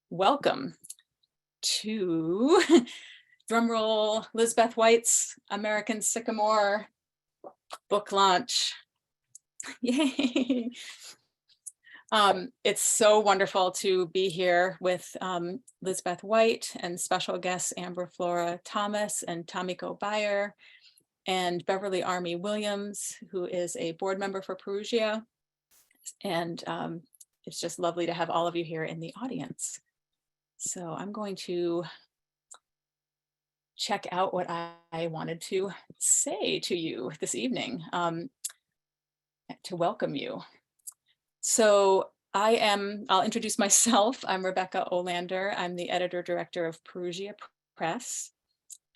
Welcome to drumroll Lisbeth White's American Sycamore book launch. Yay! It's so wonderful to be here with Lisbeth White and special guests Flora Thomas and Tamiko Beyer and Beverly Army Williams, who is a board member for Perugia. And it's just lovely to have all of you here in the audience. So I'm going to check out what I wanted to say to you this evening to welcome you. So I'll introduce myself. I'm Rebecca Olander. I'm the editor-director of Perugia Press.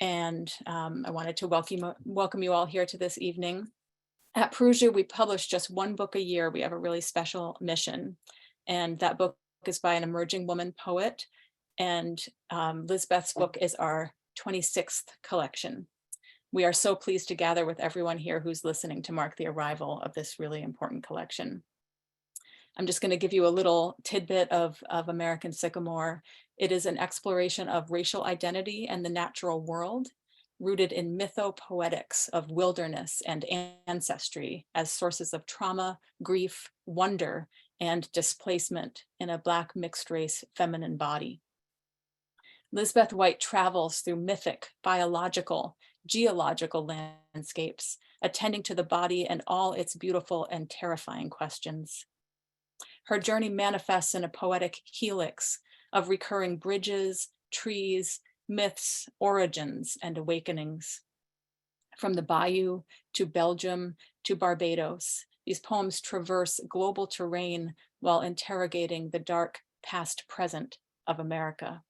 And I wanted to welcome you all here to this evening. At Perugia, we publish just one book a year. We have a really special mission. And that book is by an emerging woman poet. And Lisbeth's book is our 26th collection. We are so pleased to gather with everyone here who's listening to mark the arrival of this really important collection. I'm just going to give you a little tidbit of American Sycamore. It is an exploration of racial identity and the natural world, rooted in mythopoetics of wilderness and ancestry as sources of trauma, grief, wonder, and displacement in a Black mixed race feminine body. Lisbeth White travels through mythic, biological, geological landscapes, attending to the body and all its beautiful and terrifying questions. Her journey manifests in a poetic helix of recurring bridges, trees, myths, origins, and awakenings. From the bayou to Belgium to Barbados, these poems traverse global terrain while interrogating the dark past present of America.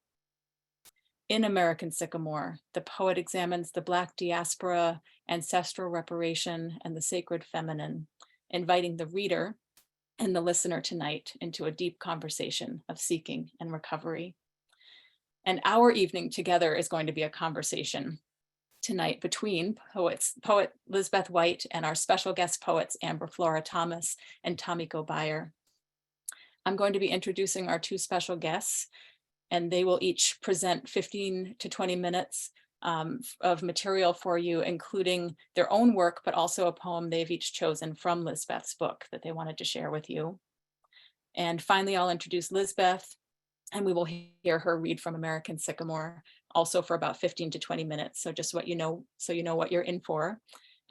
In American Sycamore, the poet examines the Black diaspora, ancestral reparation, and the sacred feminine, inviting the reader and the listener tonight into a deep conversation of seeking and recovery. And our evening together is going to be a conversation tonight between poet Lisbeth White and our special guest poets, Flora Thomas and Tamiko Beyer. I'm going to be introducing our two special guests, and they will each present 15 to 20 minutes of material for you, including their own work, but also a poem they've each chosen from Lisbeth's book that they wanted to share with you. And finally, I'll introduce Lisbeth, and we will hear her read from American Sycamore, also for about 15 to 20 minutes. So just what you know, so you know what you're in for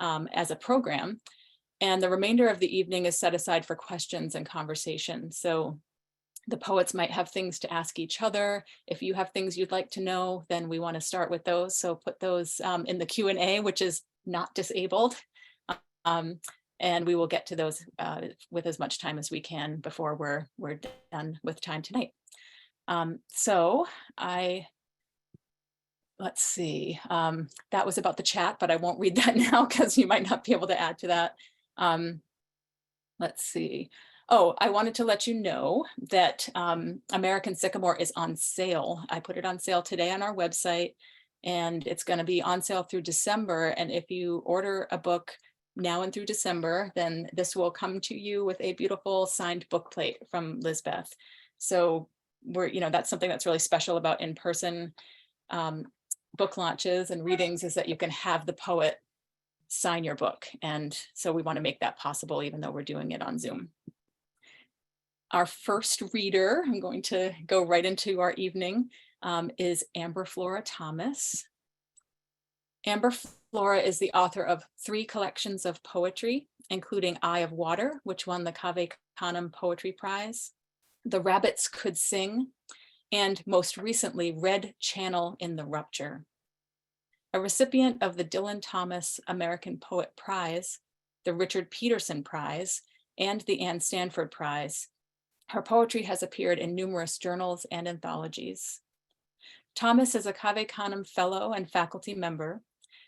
as a program. And the remainder of the evening is set aside for questions and conversation. So the poets might have things to ask each other. If you have things you'd like to know, then we want to start with those. So put those in the Q&A, which is not disabled. And we will get to those with as much time as we can before we're done with time tonight. Let's see, that was about the chat, but I won't read that now because you might not be able to add to that. Let's see. Oh, I wanted to let you know that American Sycamore is on sale. I put it on sale today on our website, and it's going to be on sale through December. And if you order a book now and through December, then this will come to you with a beautiful signed book plate from Lisbeth. So that's something that's really special about in-person book launches and readings, is that you can have the poet sign your book. And so we want to make that possible, even though we're doing it on Zoom. Our first reader, I'm going to go right into our evening, is Flora Thomas. Flora is the author of 3 collections of poetry, including Eye of Water, which won the Cave Canem Poetry Prize, The Rabbits Could Sing, and most recently, Red Channel in the Rupture. A recipient of the Dylan Thomas American Poet Prize, the Richard Peterson Prize, and the Anne Stanford Prize, her poetry has appeared in numerous journals and anthologies. Thomas is a Cave Canem Fellow and faculty member.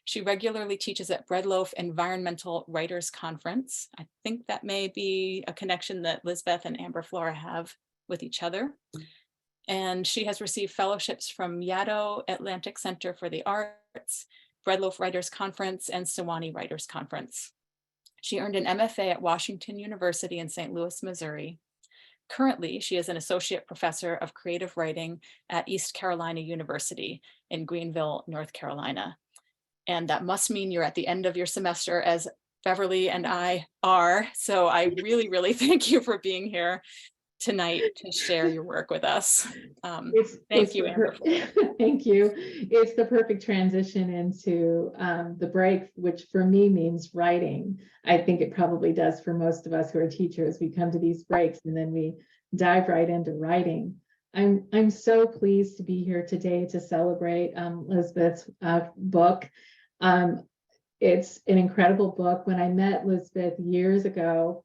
She regularly teaches at Breadloaf Environmental Writers Conference. I think that may be a connection that Lisbeth and Flora have with each other. And she has received fellowships from Yaddo Atlantic Center for the Arts, Breadloaf Writers Conference, and Sewanee Writers Conference. She earned an MFA at Washington University in St. Louis, Missouri. Currently, she is an associate professor of creative writing at East Carolina University in Greenville, North Carolina. And that must mean you're at the end of your semester, as Beverly and I are. So I really, really thank you for being here tonight to share your work with us. Thank you, Amber. Thank you. It's the perfect transition into the break, which for me means writing. I think it probably does for most of us who are teachers. We come to these breaks and then we dive right into writing. I'm so pleased to be here today to celebrate Lisbeth's book. It's an incredible book. When I met Lisbeth years ago,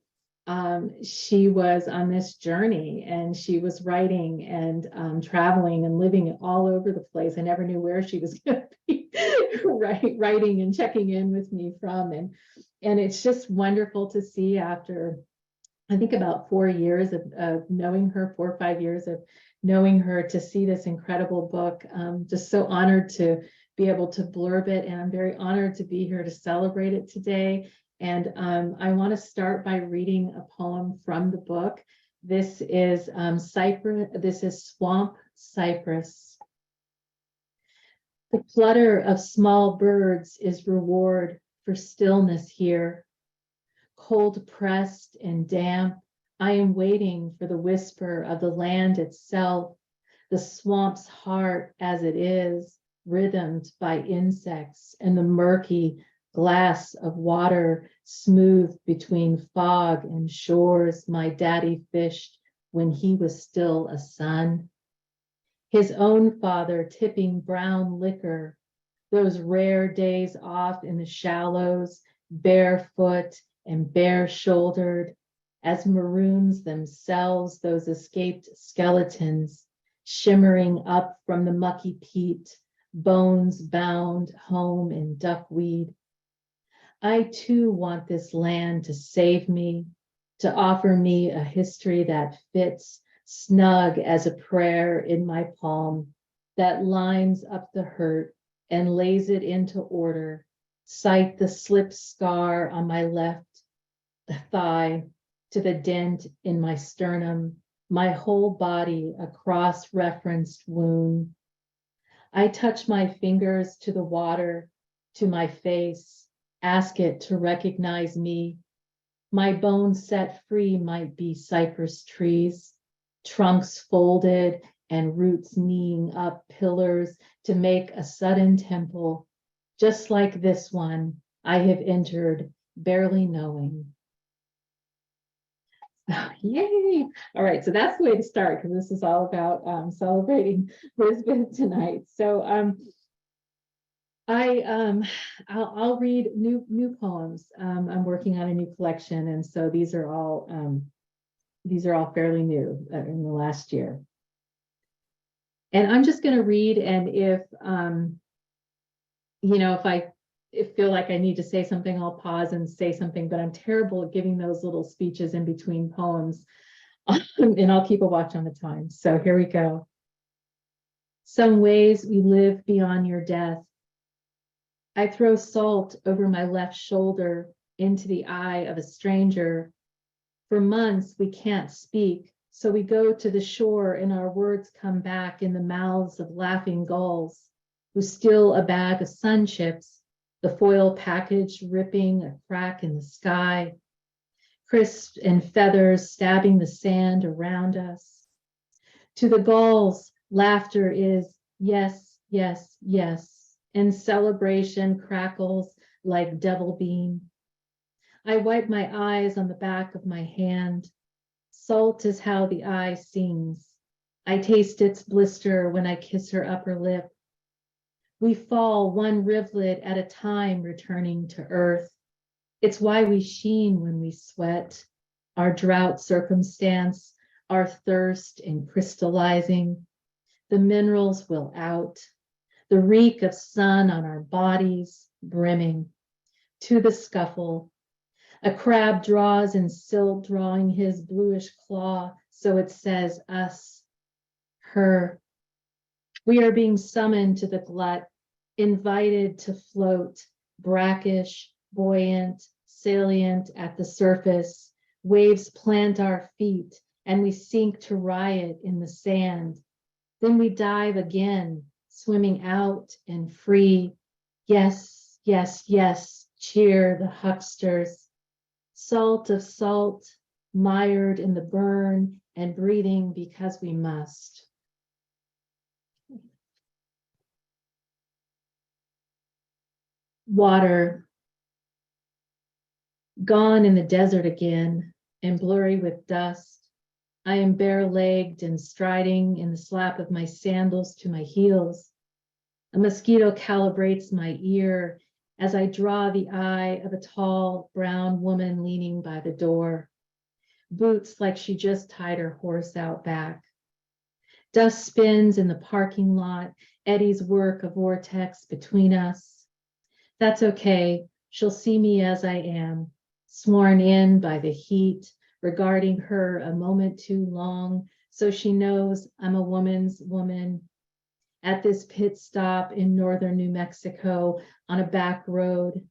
she was on this journey and she was writing and traveling and living all over the place. I never knew where she was going to be writing and checking in with me from. And it's just wonderful to see after, I think, about 4 years of knowing her, 4 or 5 years of knowing her, to see this incredible book. Just so honored to be able to blurb it. And I'm very honored to be here to celebrate it today. And I want to start by reading a poem from the book. This is Swamp Cypress. The flutter of small birds is reward for stillness here. Cold pressed and damp, I am waiting for the whisper of the land itself, the swamp's heart as it is, rhythmed by insects and the murky glass of water smooth between fog and shores my daddy fished when he was still a son. His own father tipping brown liquor, those rare days off in the shallows, barefoot and bare-shouldered, as maroons themselves, those escaped skeletons, shimmering up from the mucky peat, bones bound home in duckweed. I too want this land to save me, to offer me a history that fits snug as a prayer in my palm, that lines up the hurt and lays it into order, sight the slip scar on my left thigh to the dent in my sternum, my whole body a cross-referenced wound. I touch my fingers to the water, to my face, ask it to recognize me. My bones set free might be cypress trees, trunks folded and roots kneeing up pillars to make a sudden temple, just like this one I have entered, barely knowing. Oh, yay! All right, so that's the way to start, because this is all about celebrating Lisbeth tonight. So I'll read new poems. I'm working on a new collection, and so these are all fairly new in the last year. And I'm just going to read, and if if I feel like I need to say something, I'll pause and say something. But I'm terrible at giving those little speeches in between poems, and I'll keep a watch on the time. So here we go. Some ways we live beyond your death. I throw salt over my left shoulder into the eye of a stranger. For months, we can't speak, so we go to the shore and our words come back in the mouths of laughing gulls who steal a bag of sun chips, the foil package ripping a crack in the sky, crisp and feathers stabbing the sand around us. To the gulls, laughter is yes, yes, yes, and celebration crackles like devil bean. I wipe my eyes on the back of my hand. Salt is how the eye sings. I taste its blister when I kiss her upper lip. We fall one rivulet at a time, returning to earth. It's why we sheen when we sweat, our drought circumstance, our thirst in crystallizing. The minerals will out. The reek of sun on our bodies, brimming. To the scuffle. A crab draws in silt, drawing his bluish claw, so it says us, her. We are being summoned to the glut, invited to float, brackish, buoyant, salient at the surface. Waves plant our feet, and we sink to riot in the sand. Then we dive again, swimming out and free. Yes, yes, yes, cheer the hucksters. Salt of salt, mired in the burn and breathing because we must. Water, gone in the desert again and blurry with dust. I am bare-legged and striding in the slap of my sandals to my heels. A mosquito calibrates my ear as I draw the eye of a tall brown woman leaning by the door. Boots like she just tied her horse out back. Dust spins in the parking lot, eddies work a vortex between us. That's okay, she'll see me as I am, sworn in by the heat, regarding her a moment too long, so she knows I'm a woman's woman. At this pit stop in northern New Mexico on a back road,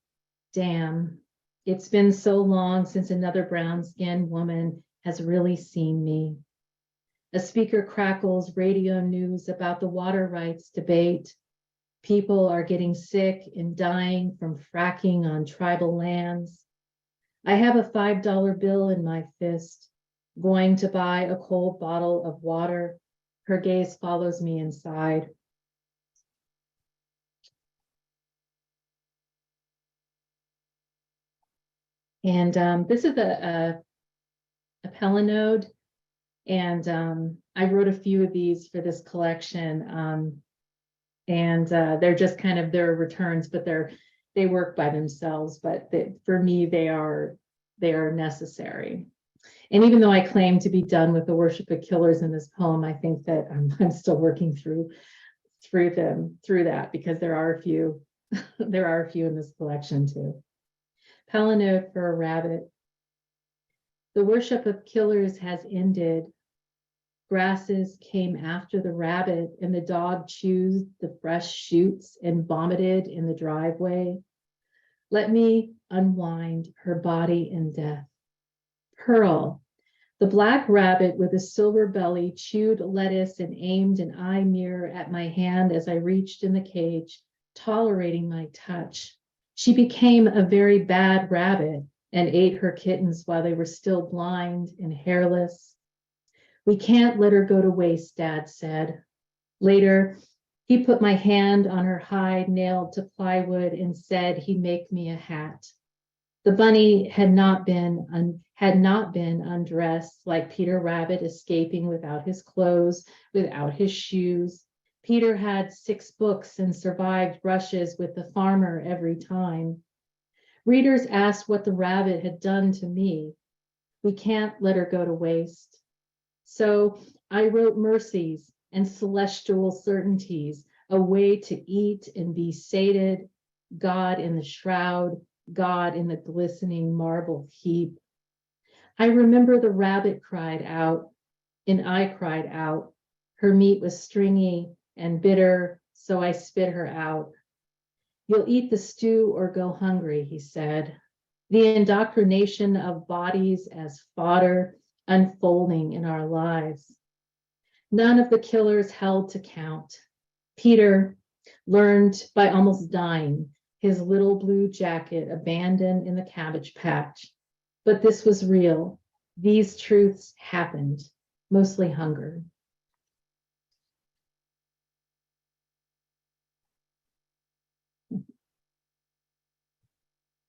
damn, it's been so long since another brown-skinned woman has really seen me. A speaker crackles radio news about the water rights debate. People are getting sick and dying from fracking on tribal lands. I have a $5 bill in my fist, going to buy a cold bottle of water. Her gaze follows me inside. And this is a Pelinode, and I wrote a few of these for this collection, and they're just kind of their returns, but they work by themselves. But for me, they are necessary. And even though I claim to be done with the worship of killers in this poem, I think that I'm still working through that, because there are a few in this collection too. Palinode for a rabbit. The worship of killers has ended. Grasses came after the rabbit, and the dog chewed the fresh shoots and vomited in the driveway. Let me unwind her body in death. Pearl, the black rabbit with a silver belly, chewed lettuce and aimed an eye mirror at my hand as I reached in the cage, tolerating my touch. She became a very bad rabbit and ate her kittens while they were still blind and hairless. We can't let her go to waste, Dad said. Later, he put my hand on her hide nailed to plywood and said he'd make me a hat. The bunny had not been undressed like Peter Rabbit escaping without his clothes, without his shoes. Peter had 6 books and survived rushes with the farmer every time. Readers asked what the rabbit had done to me. We can't let her go to waste. So I wrote mercies and celestial certainties, a way to eat and be sated, God in the shroud, God in the glistening marble heap. I remember the rabbit cried out, and I cried out. Her meat was stringy and bitter, so I spit her out. You'll eat the stew or go hungry, he said. The indoctrination of bodies as fodder unfolding in our lives. None of the killers held to count. Peter learned by almost dying, his little blue jacket abandoned in the cabbage patch. But this was real. These truths happened, mostly hunger.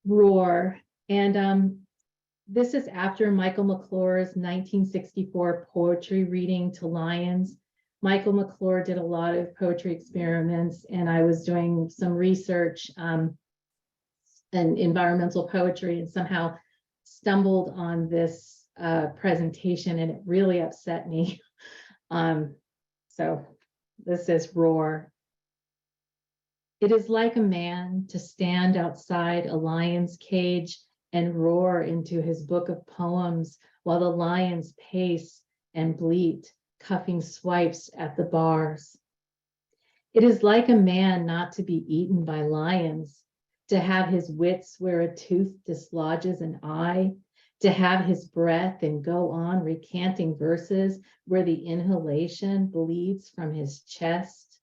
Roar. And this is after Michael McClure's 1964 poetry reading to lions. Michael McClure did a lot of poetry experiments, and I was doing some research in environmental poetry and somehow stumbled on this presentation, and it really upset me. So this is Roar. It is like a man to stand outside a lion's cage and roar into his book of poems while the lions pace and bleat, cuffing swipes at the bars. It is like a man not to be eaten by lions, to have his wits where a tooth dislodges an eye, to have his breath and go on recanting verses where the inhalation bleeds from his chest.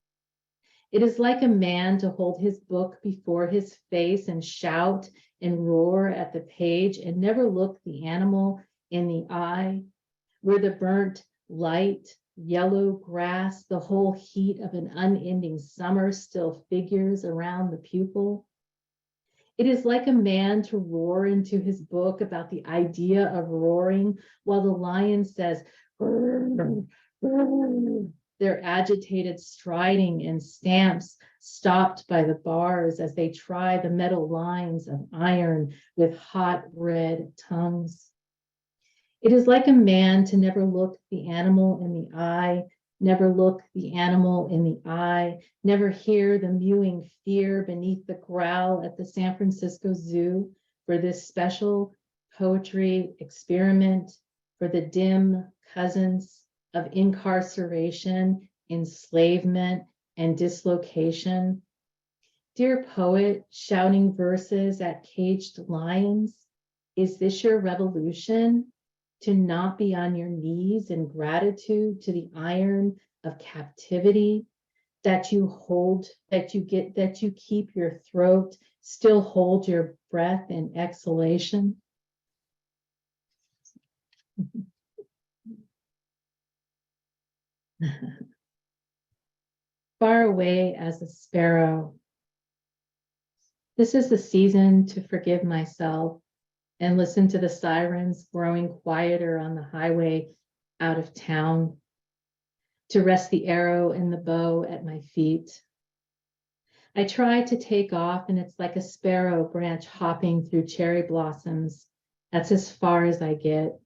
It is like a man to hold his book before his face and shout and roar at the page and never look the animal in the eye, where the burnt light, yellow grass, the whole heat of an unending summer still figures around the pupil. It is like a man to roar into his book about the idea of roaring while the lion says, "Brr, brr." Their agitated striding and stamps stopped by the bars as they try the metal lines of iron with hot red tongues. It is like a man to never look the animal in the eye, never look the animal in the eye, never hear the mewing fear beneath the growl at the San Francisco Zoo for this special poetry experiment for the dim cousins of incarceration, enslavement, and dislocation. Dear poet, shouting verses at caged lions, is this your revolution? To not be on your knees in gratitude to the iron of captivity that you hold, that you keep your throat, still hold your breath in exhalation. Far away as a sparrow. This is the season to forgive myself and listen to the sirens growing quieter on the highway out of town, to rest the arrow and the bow at my feet. I try to take off, and it's like a sparrow branch hopping through cherry blossoms. That's as far as I get.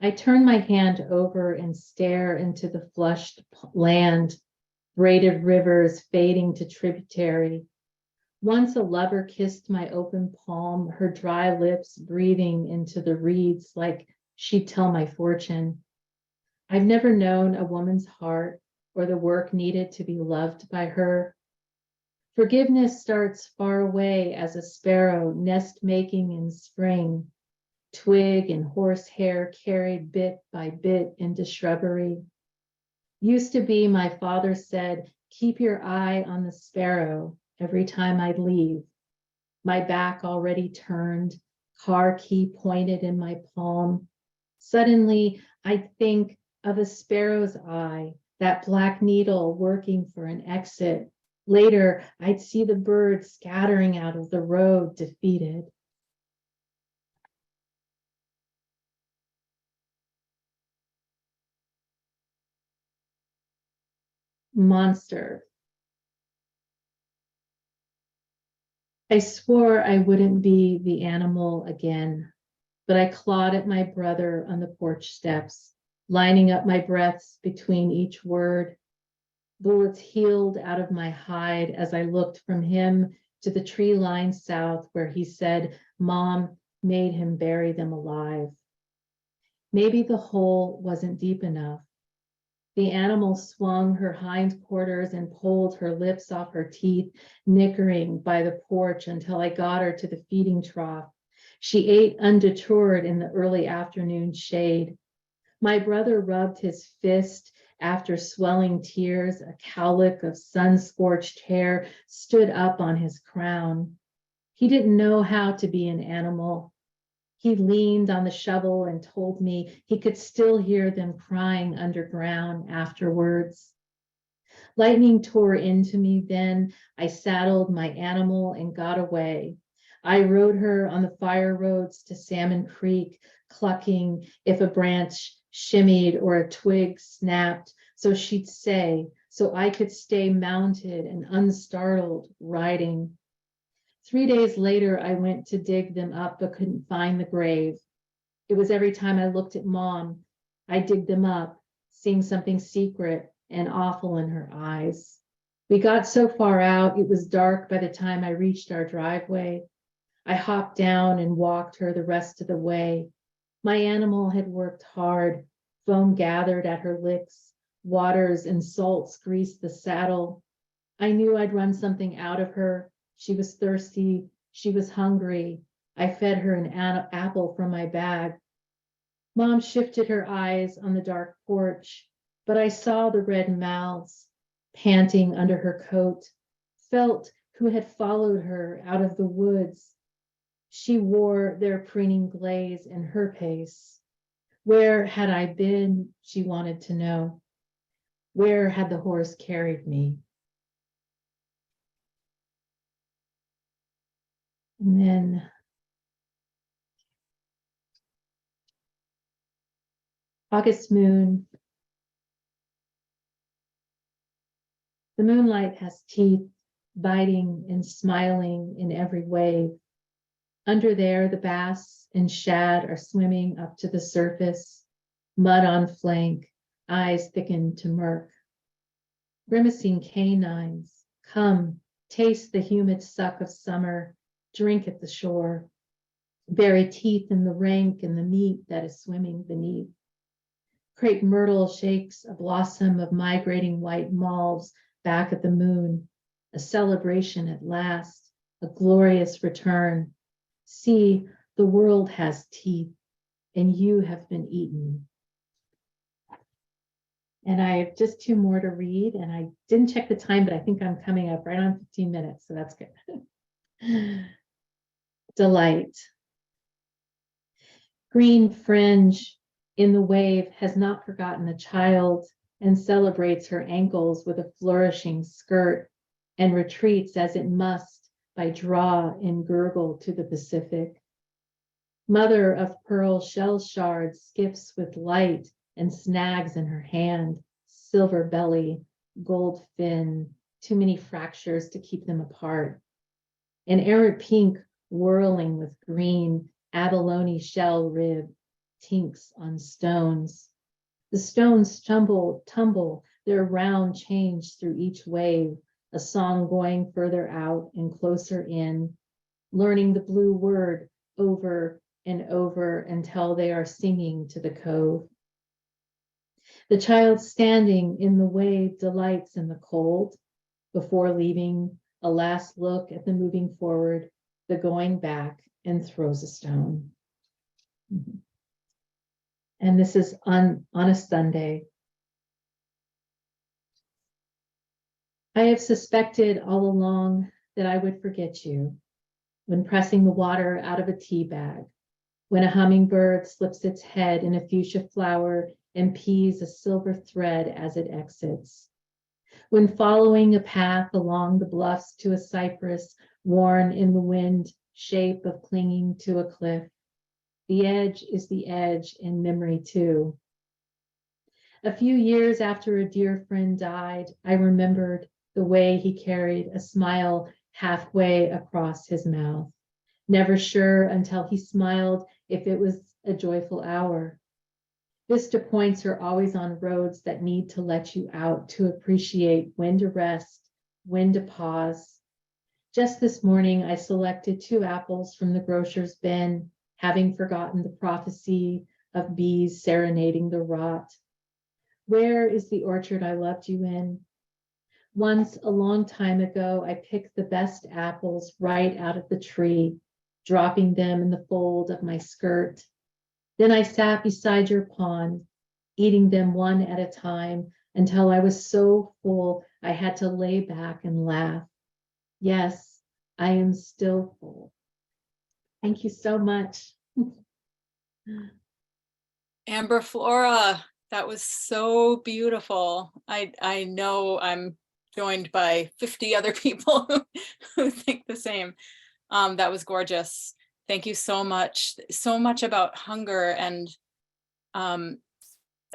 I turn my hand over and stare into the flushed land, braided rivers fading to tributary. Once a lover kissed my open palm, her dry lips breathing into the reeds like she'd tell my fortune. I've never known a woman's heart or the work needed to be loved by her. Forgiveness starts far away as a sparrow nest making in spring, twig and horsehair carried bit by bit into shrubbery. Used to be, my father said, keep your eye on the sparrow every time I'd leave. My back already turned, car key pointed in my palm. Suddenly, I'd think of a sparrow's eye, that black needle working for an exit. Later, I'd see the birds scattering out of the road, defeated. Monster. I swore I wouldn't be the animal again, but I clawed at my brother on the porch steps, lining up my breaths between each word. Bullets healed out of my hide as I looked from him to the tree line south where he said Mom made him bury them alive. Maybe the hole wasn't deep enough. The animal swung her hindquarters and pulled her lips off her teeth, nickering by the porch until I got her to the feeding trough. She ate undeterred in the early afternoon shade. My brother rubbed his fist after swelling tears. A cowlick of sun-scorched hair stood up on his crown. He didn't know how to be an animal. He leaned on the shovel and told me he could still hear them crying underground afterwards. Lightning tore into me then. I saddled my animal and got away. I rode her on the fire roads to Salmon Creek, clucking if a branch shimmied or a twig snapped, so she'd say, so I could stay mounted and unstartled, riding. 3 days later, I went to dig them up, but couldn't find the grave. It was every time I looked at Mom, I dig them up, seeing something secret and awful in her eyes. We got so far out, it was dark by the time I reached our driveway. I hopped down and walked her the rest of the way. My animal had worked hard. Foam gathered at her licks. Waters and salts greased the saddle. I knew I'd run something out of her. She was thirsty. She was hungry. I fed her an apple from my bag. Mom shifted her eyes on the dark porch, but I saw the red mouths panting under her coat, felt who had followed her out of the woods. She wore their preening glaze in her pace. Where had I been, she wanted to know. Where had the horse carried me? And then August moon. The moonlight has teeth, biting and smiling in every wave. Under there, the bass and shad are swimming up to the surface, mud on flank, eyes thickened to murk. Grimacing canines, come, taste the humid suck of summer, drink at the shore. Bury teeth in the rank and the meat that is swimming beneath. Crepe myrtle shakes a blossom of migrating white malves back at the moon, a celebration at last, a glorious return. See, the world has teeth, and you have been eaten. And I have just two more to read, and I didn't check the time, but I think I'm coming up right on 15 minutes, so that's good. Delight. Green fringe in the wave has not forgotten a child and celebrates her ankles with a flourishing skirt and retreats as it must by draw and gurgle to the Pacific. Mother of pearl shell shards skips with light and snags in her hand, silver belly, gold fin, too many fractures to keep them apart. An errant pink whirling with green, abalone shell rib, tinks on stones. The stones tumble, their round change through each wave, a song going further out and closer in, learning the blue word over and over until they are singing to the cove. The child standing in the wave delights in the cold before leaving a last look at the moving forward, the going back, and throws a stone. And this is on a Sunday. I have suspected all along that I would forget you when pressing the water out of a tea bag, when a hummingbird slips its head in a fuchsia flower and pees a silver thread as it exits, when following a path along the bluffs to a cypress worn in the wind shape of clinging to a cliff. The edge is the edge in memory too. A few years after a dear friend died, I remembered the way he carried a smile halfway across his mouth, never sure until he smiled if it was a joyful hour. Vista points are always on roads that need to let you out to appreciate when to rest, when to pause. Just this morning, I selected 2 apples from the grocer's bin, having forgotten the prophecy of bees serenading the rot. Where is the orchard I loved you in? Once, a long time ago, I picked the best apples right out of the tree, dropping them in the fold of my skirt. Then I sat beside your pond, eating them one at a time until I was so full I had to lay back and laugh. Yes, I am still full. Thank you so much. Amber Flora, that was so beautiful. I know I'm joined by 50 other people who think the same. That was gorgeous. Thank you so much. So much about hunger and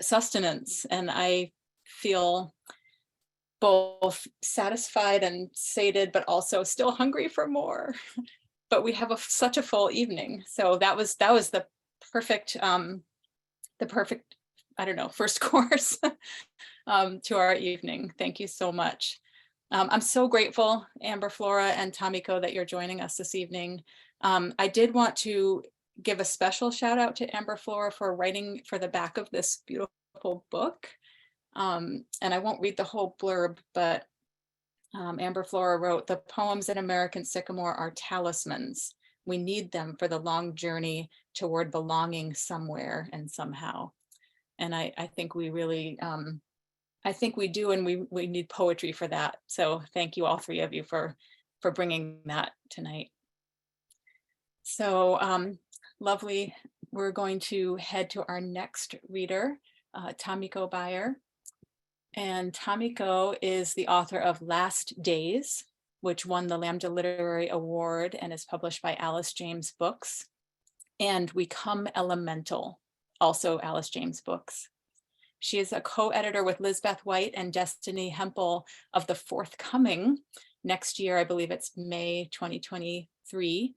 sustenance. And I feel both satisfied and sated, but also still hungry for more. But we have such a full evening. So that was the perfect, I don't know, first course to our evening. Thank you so much. I'm so grateful, Amber, Flora, and Tamiko, that you're joining us this evening. I did want to give a special shout out to Amber Flora for writing for the back of this beautiful book. And I won't read the whole blurb, but Amber Flora wrote, "The poems in American Sycamore are talismans. We need them for the long journey toward belonging somewhere and somehow. And I think we really, I think we do, and we need poetry for that. So thank you, all three of you, for bringing that tonight. So lovely. We're going to head to our next reader, Tamiko Beyer. And Tamiko is the author of Last Days, which won the Lambda Literary Award and is published by Alice James Books. And We Come Elemental, also Alice James Books. She is a co-editor with Lisbeth White and Destiny Hempel of the forthcoming next year, I believe it's May 2023,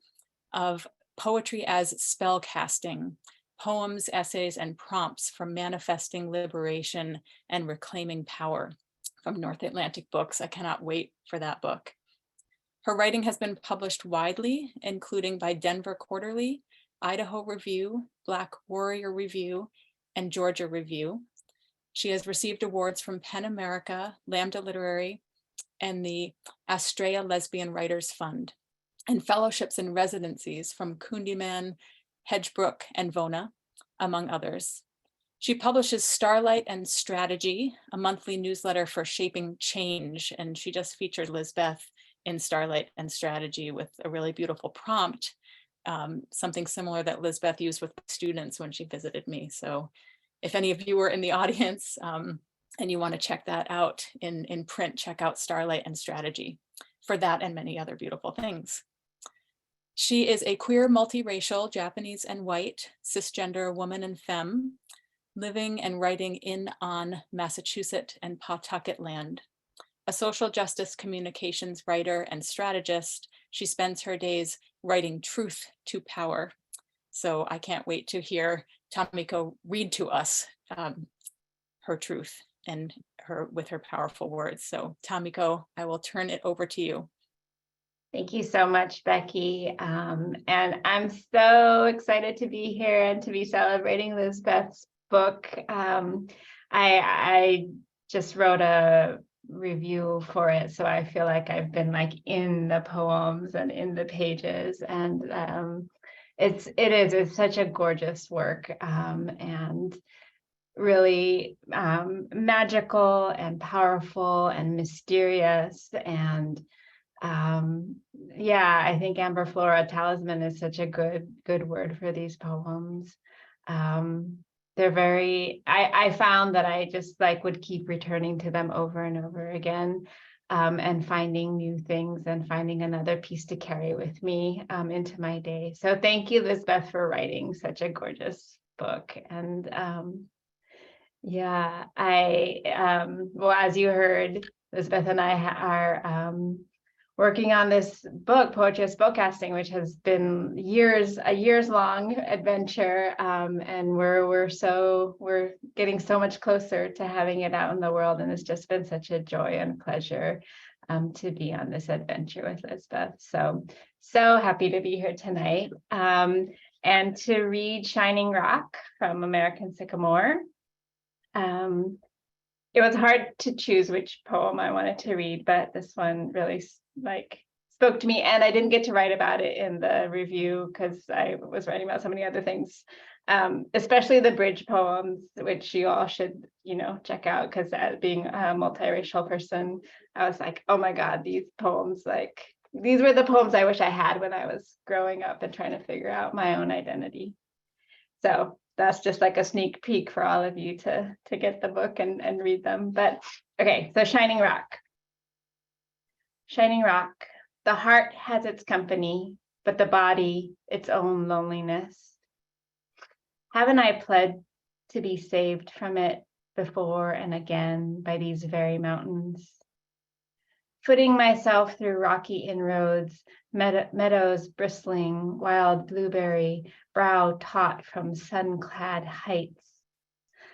of Poetry as Spell Casting, Poems, Essays, and Prompts for Manifesting Liberation and Reclaiming Power, from North Atlantic Books. I cannot wait for that book. Her writing has been published widely, including by Denver Quarterly, Idaho Review, Black Warrior Review, and Georgia Review. She has received awards from PEN America, Lambda Literary, and the Astrea Lesbian Writers Fund, and fellowships and residencies from Kundiman, Hedgebrook, and Vona, among others. She publishes Starlight and Strategy, a monthly newsletter for shaping change, and she just featured Lisbeth in Starlight and Strategy with a really beautiful prompt, something similar that Lisbeth used with students when she visited me. So if any of you were in the audience and you want to check that out in print, check out Starlight and Strategy for that and many other beautiful things. She is a queer, multiracial, Japanese and white, cisgender woman and femme, living and writing in on Massachusetts and Pawtucket land. A social justice communications writer and strategist, she spends her days writing truth to power. So I can't wait to hear Tamiko read to us her truth and with her powerful words. So Tamiko, I will turn it over to you. Thank you so much, Becky. And I'm so excited to be here and to be celebrating Lisbeth's book. I just wrote a review for it, so I feel like I've been like in the poems and in the pages, and it's such a gorgeous work, and really magical and powerful and mysterious. And yeah, I think Amber Flora talisman is such a good word for these poems. They're very, I found that I just like would keep returning to them over and over again, and finding new things and finding another piece to carry with me into my day. So thank you, Lisbeth, for writing such a gorgeous book. And yeah, well, as you heard, Lisbeth and I are working on this book, Poetry as Spellcasting, which has been a years-long adventure, and we're getting so much closer to having it out in the world, and it's just been such a joy and pleasure to be on this adventure with Lisbeth. So happy to be here tonight, and to read Shining Rock from American Sycamore. It was hard to choose which poem I wanted to read, but this one really spoke to me, and I didn't get to write about it in the review because I was writing about so many other things, especially the bridge poems, which you all should, check out, because as being a multiracial person, I was like, oh my God, these poems, these were the poems I wish I had when I was growing up and trying to figure out my own identity. So that's just like a sneak peek for all of you to get the book and read them. But okay, so Shining Rock. Shining Rock, the heart has its company, but the body its own loneliness. Haven't I pled to be saved from it before and again by these very mountains? Footing myself through rocky inroads, meadows bristling, wild blueberry, brow taut from sun-clad heights.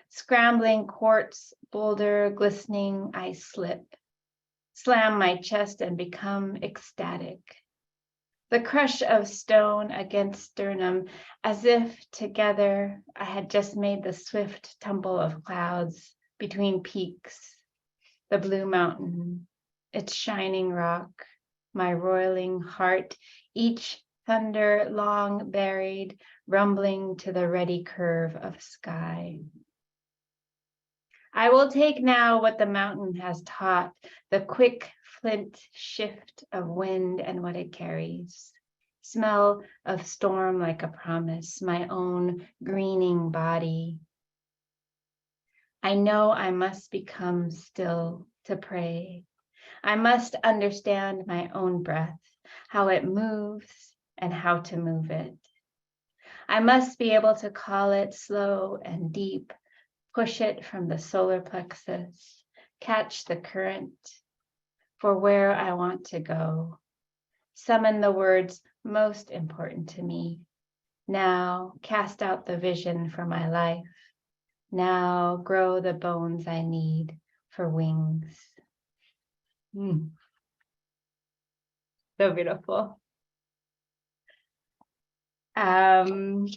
Scrambling quartz, boulder glistening, I slip, slam my chest and become ecstatic. The crush of stone against sternum, as if together I had just made the swift tumble of clouds between peaks, the blue mountain, its shining rock, my roiling heart, each thunder long buried, rumbling to the ready curve of sky. I will take now what the mountain has taught, the quick flint shift of wind and what it carries. Smell of storm like a promise, my own greening body. I know I must become still to pray. I must understand my own breath, how it moves and how to move it. I must be able to call it slow and deep, push it from the solar plexus, catch the current for where I want to go. Summon the words most important to me. Now cast out the vision for my life. Now grow the bones I need for wings. So beautiful. So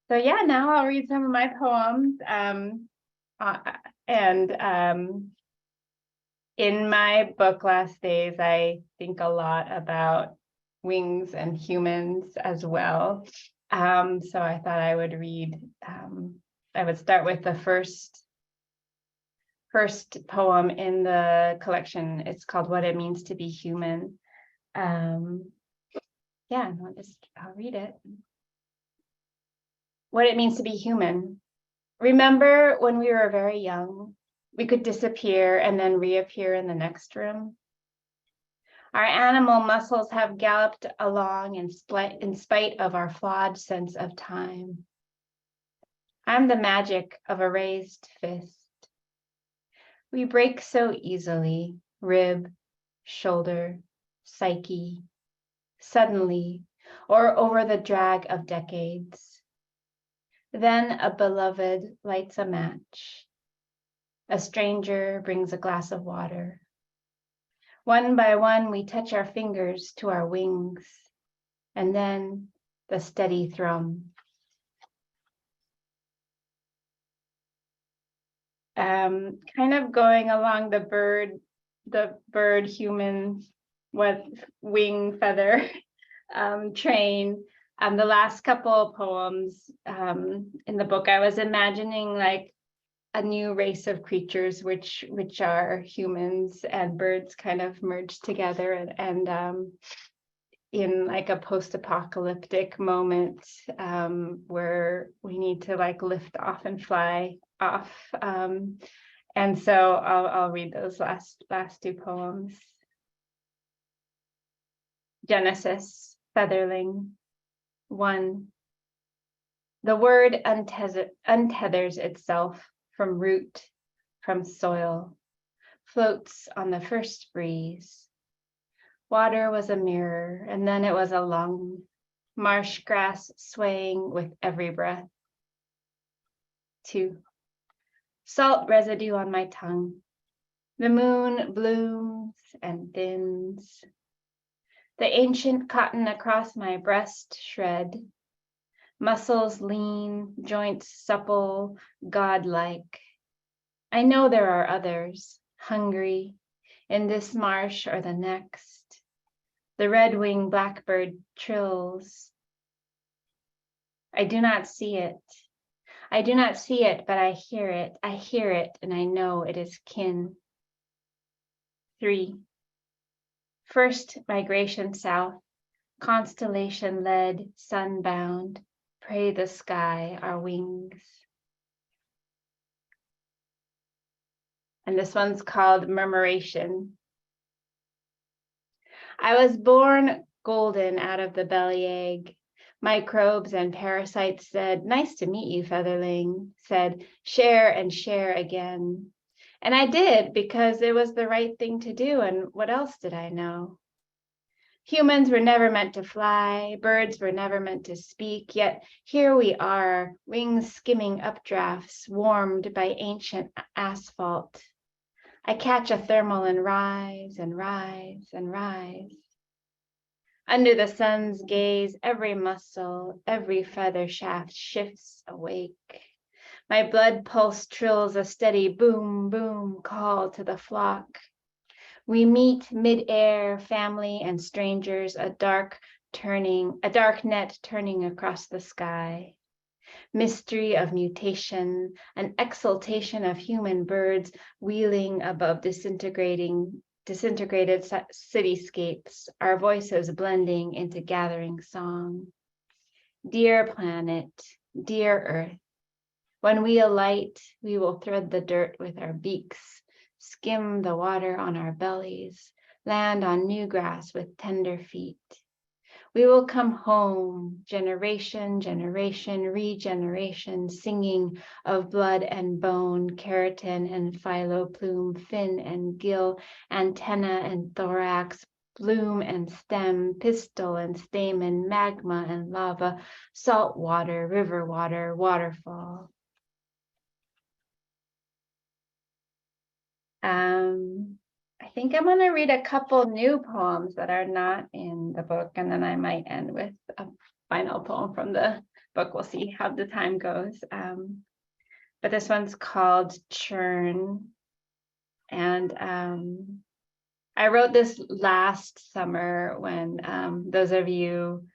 yeah, now I'll read some of my poems. In my book Last Days, I think a lot about wings and humans as well. So I thought I would read, I would start with the first poem in the collection. It's called What It Means to Be Human. Yeah, I'll read it. What it means to be human. Remember when we were very young, we could disappear and then reappear in the next room? Our animal muscles have galloped along in spite of our flawed sense of time. I'm the magic of a raised fist. We break so easily, rib, shoulder, psyche, suddenly, or over the drag of decades. Then a beloved lights a match. A stranger brings a glass of water. One by one, we touch our fingers to our wings, and then the steady thrum. Kind of going along the bird human, what wing feather train. The last couple of poems in the book, I was imagining like a new race of creatures, which are humans and birds kind of merged together, and in like a post-apocalyptic moment where we need to like lift off and fly off. And so I'll read those last two poems. Genesis, Featherling. 1. The word untethers itself from root, from soil, floats on the first breeze. Water was a mirror, and then it was a lung, marsh grass swaying with every breath. 2. Salt residue on my tongue. The moon blooms and thins. The ancient cotton across my breast shred. Muscles lean, joints supple, godlike. I know there are others, hungry, in this marsh or the next. The red-winged blackbird trills. I do not see it. I do not see it, but I hear it. I hear it, and I know it is kin. 3. First migration south, constellation-led, sun-bound. Pray the sky our wings. And this one's called Murmuration. I was born golden out of the belly egg. Microbes and parasites said, nice to meet you, Featherling, said, share and share again. And I did because it was the right thing to do, and what else did I know? Humans were never meant to fly, birds were never meant to speak, yet here we are, wings skimming updrafts, warmed by ancient asphalt. I catch a thermal and rise and rise and rise. Under the sun's gaze, every muscle, every feather shaft shifts awake. My blood pulse trills a steady boom, boom call to the flock. We meet mid-air, family and strangers, a dark turning, a dark net turning across the sky. Mystery of mutation, an exultation of human birds wheeling above disintegrated cityscapes, our voices blending into gathering song. Dear planet, dear Earth, when we alight, we will thread the dirt with our beaks, skim the water on our bellies, land on new grass with tender feet. We will come home, generation, regeneration, singing of blood and bone, keratin and phyloplume, fin and gill, antenna and thorax, bloom and stem, pistil and stamen, magma and lava, salt water, river water, waterfall. I think I'm going to read a couple new poems that are not in the book, and then I might end with a final poem from the book. We'll see how the time goes. But this one's called Churn. And I wrote this last summer when those of you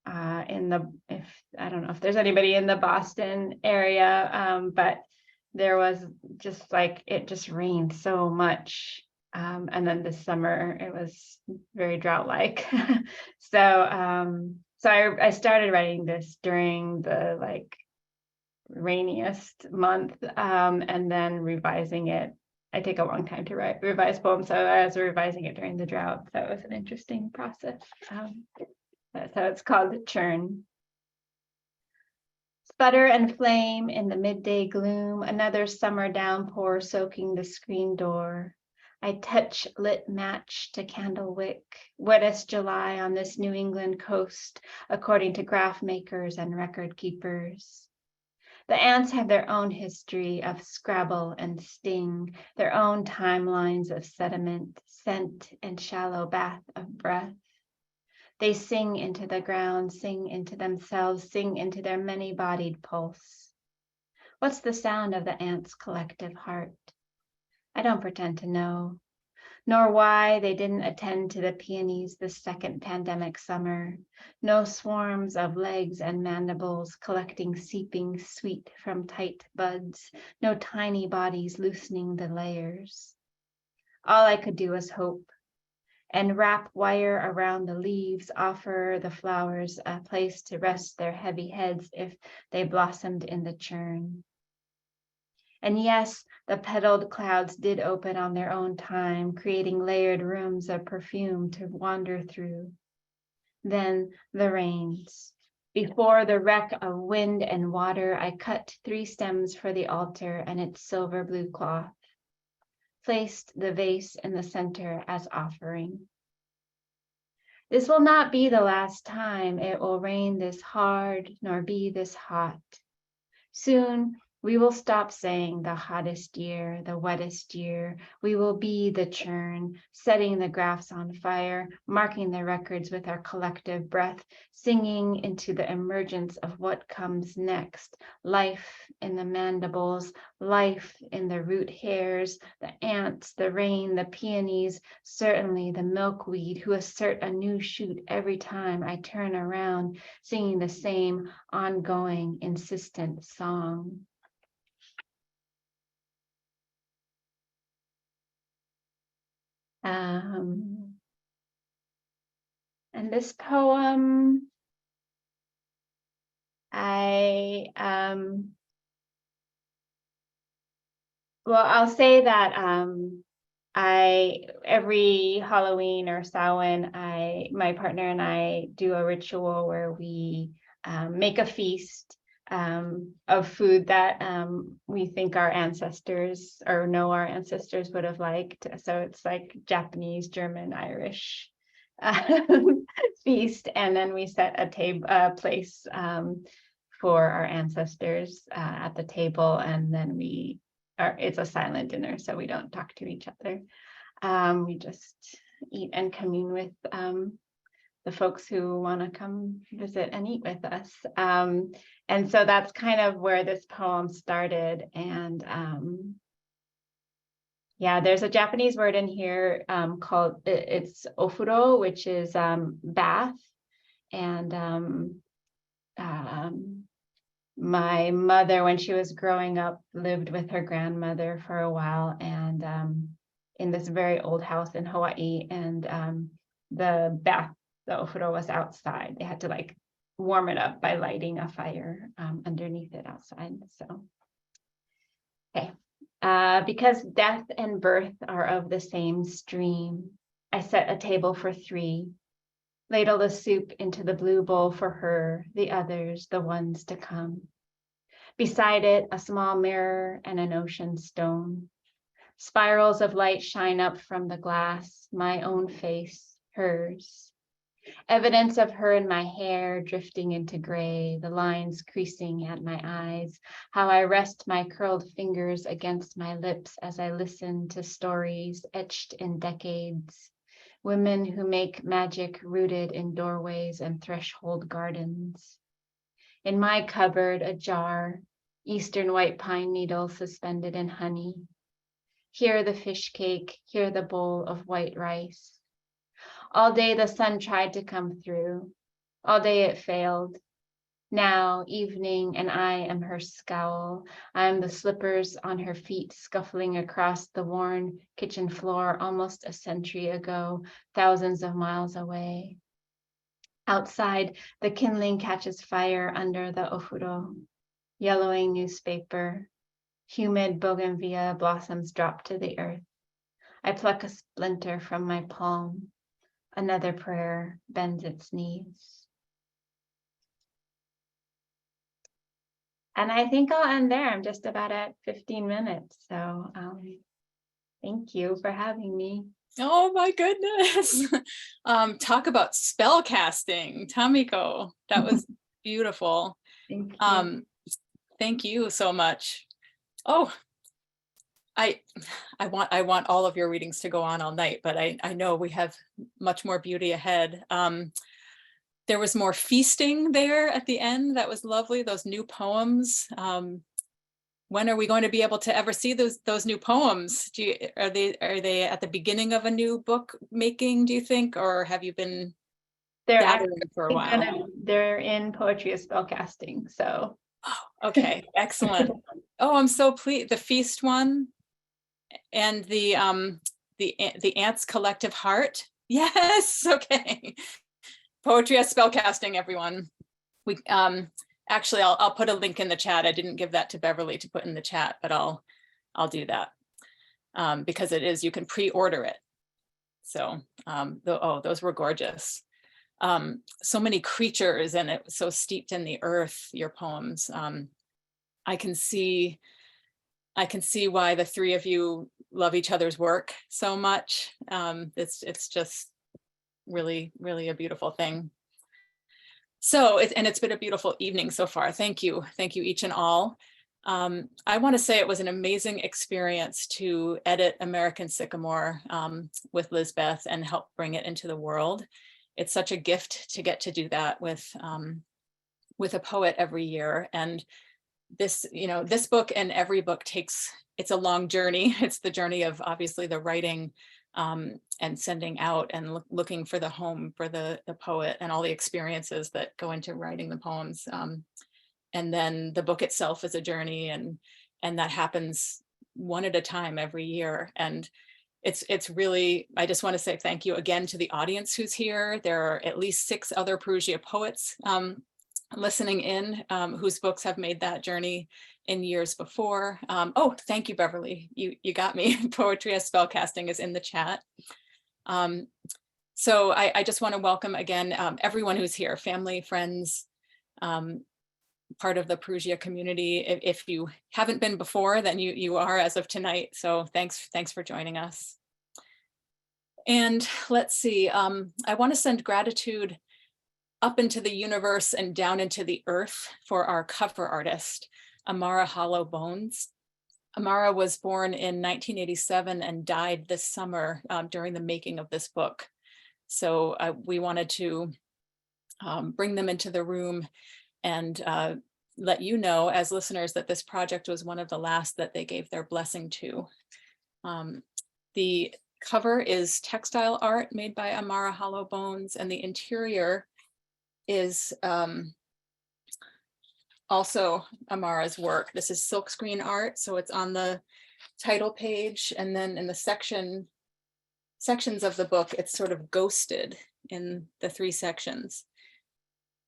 I don't know if there's anybody in the Boston area, but there was just like, it just rained so much. And then this summer it was very drought-like. So I started writing this during the like rainiest month, and then revising it. I take a long time to revise poems, so I was revising it during the drought. So it was an interesting process. So it's called Churn. Sputter and flame in the midday gloom, another summer downpour soaking the screen door. I touch lit match to candle wick, wettest July on this New England coast, according to graph makers and record keepers. The ants have their own history of scrabble and sting, their own timelines of sediment, scent, and shallow bath of breath. They sing into the ground, sing into themselves, sing into their many-bodied pulse. What's the sound of the ants' collective heart? I don't pretend to know, nor why they didn't attend to the peonies this second pandemic summer. No swarms of legs and mandibles collecting seeping sweet from tight buds, no tiny bodies loosening the layers. All I could do was hope, and wrap wire around the leaves, offer the flowers a place to rest their heavy heads if they blossomed in the churn. And yes, the petaled clouds did open on their own time, creating layered rooms of perfume to wander through. Then the rains. Before the wreck of wind and water, I cut 3 stems for the altar and its silver blue cloth. Placed the vase in the center as offering. This will not be the last time it will rain this hard, nor be this hot. Soon we will stop saying the hottest year, the wettest year. We will be the churn, setting the graphs on fire, marking the records with our collective breath, singing into the emergence of what comes next. Life in the mandibles, life in the root hairs, the ants, the rain, the peonies, certainly the milkweed who assert a new shoot every time I turn around, singing the same ongoing, insistent song. And this poem, I'll say that every Halloween or Samhain, my partner and I do a ritual where we make a feast of food that we think our ancestors or know our ancestors would have liked. So it's like Japanese, German, Irish feast, and then we set a place for our ancestors at the table, and then it's a silent dinner, so we don't talk to each other. We just eat and commune with the folks who want to come visit and eat with us. And so that's kind of where this poem started. And yeah, there's a Japanese word in here called, it's ofuro, which is bath. And my mother, when she was growing up, lived with her grandmother for a while, and in this very old house in Hawaii. And the ofuro was outside. They had to like warm it up by lighting a fire underneath it outside. So, okay. Because death and birth are of the same stream, I set a table for 3, ladle the soup into the blue bowl for her, the others, the ones to come. Beside it, a small mirror and an ocean stone. Spirals of light shine up from the glass, my own face, hers. Evidence of her in my hair drifting into gray, the lines creasing at my eyes, how I rest my curled fingers against my lips as I listen to stories etched in decades. Women who make magic rooted in doorways and threshold gardens. In my cupboard, a jar, Eastern white pine needles suspended in honey. Here the fish cake, here the bowl of white rice. All day the sun tried to come through. All day it failed. Now, evening, and I am her scowl. I am the slippers on her feet scuffling across the worn kitchen floor almost a century ago, thousands of miles away. Outside, the kindling catches fire under the ofuro. Yellowing newspaper. Humid bougainvillea blossoms drop to the earth. I pluck a splinter from my palm. Another prayer bends its knees. And I think I'll end there. I'm just about at 15 minutes. So thank you for having me. Oh my goodness. Talk about spell casting, Tamiko. That was beautiful. Thank you. Thank you so much. Oh, I want all of your readings to go on all night, but I know we have much more beauty ahead. There was more feasting there at the end. That was lovely. Those new poems. When are we going to be able to ever see those new poems? Are they at the beginning of a new book making, do you think, or have you been gathering for a while? They're in poetry of spellcasting. So. Oh, okay, excellent. Oh, I'm so pleased. The feast one and the Ants Collective Heart. Yes, okay. Poetry as spellcasting, everyone. We actually I'll put a link in the chat. I didn't give that to Beverly to put in the chat, but I'll do that because it is, you can pre-order it. So those were gorgeous. So many creatures, and it was so steeped in the earth, your poems. I can see why the 3 of you love each other's work so much. It's just really, really a beautiful thing. So, it's been a beautiful evening so far. Thank you each and all. I want to say it was an amazing experience to edit American Sycamore with Lisbeth and help bring it into the world. It's such a gift to get to do that with a poet every year. And this book and every book it's a long journey. It's the journey of obviously the writing and sending out and looking for the home for the poet and all the experiences that go into writing the poems. And then the book itself is a journey, and that happens one at a time every year. And it's really, I just want to say thank you again to the audience who's here. There are at least 6 other Perugia poets listening in whose books have made that journey in years before. Oh, thank you, Beverly. You got me. Poetry as spellcasting is in the chat. So I just want to welcome again everyone who's here, family, friends, part of the Perugia community. If you haven't been before, then you are as of tonight. So thanks for joining us. And let's see, I want to send gratitude up into the universe and down into the earth for our cover artist, Amara Hollow Bones. Amara was born in 1987 and died this summer during the making of this book. So we wanted to bring them into the room and let you know as listeners that this project was one of the last that they gave their blessing to. The cover is textile art made by Amara Hollow Bones, and the interior is also Amara's work. This is silkscreen art, so it's on the title page, and then in the sections of the book, it's sort of ghosted in the 3 sections.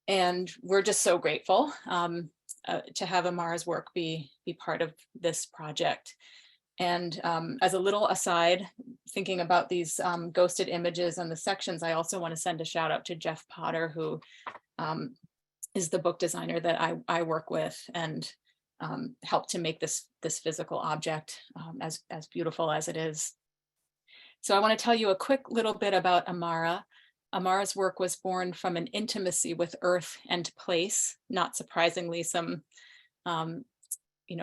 And we're just so grateful to have Amara's work be part of this project. And as a little aside, thinking about these ghosted images and the sections, I also want to send a shout out to Jeff Potter, who is the book designer that I work with and helped to make this physical object as beautiful as it is. So I want to tell you a quick little bit about Amara. Amara's work was born from an intimacy with earth and place. Not surprisingly, some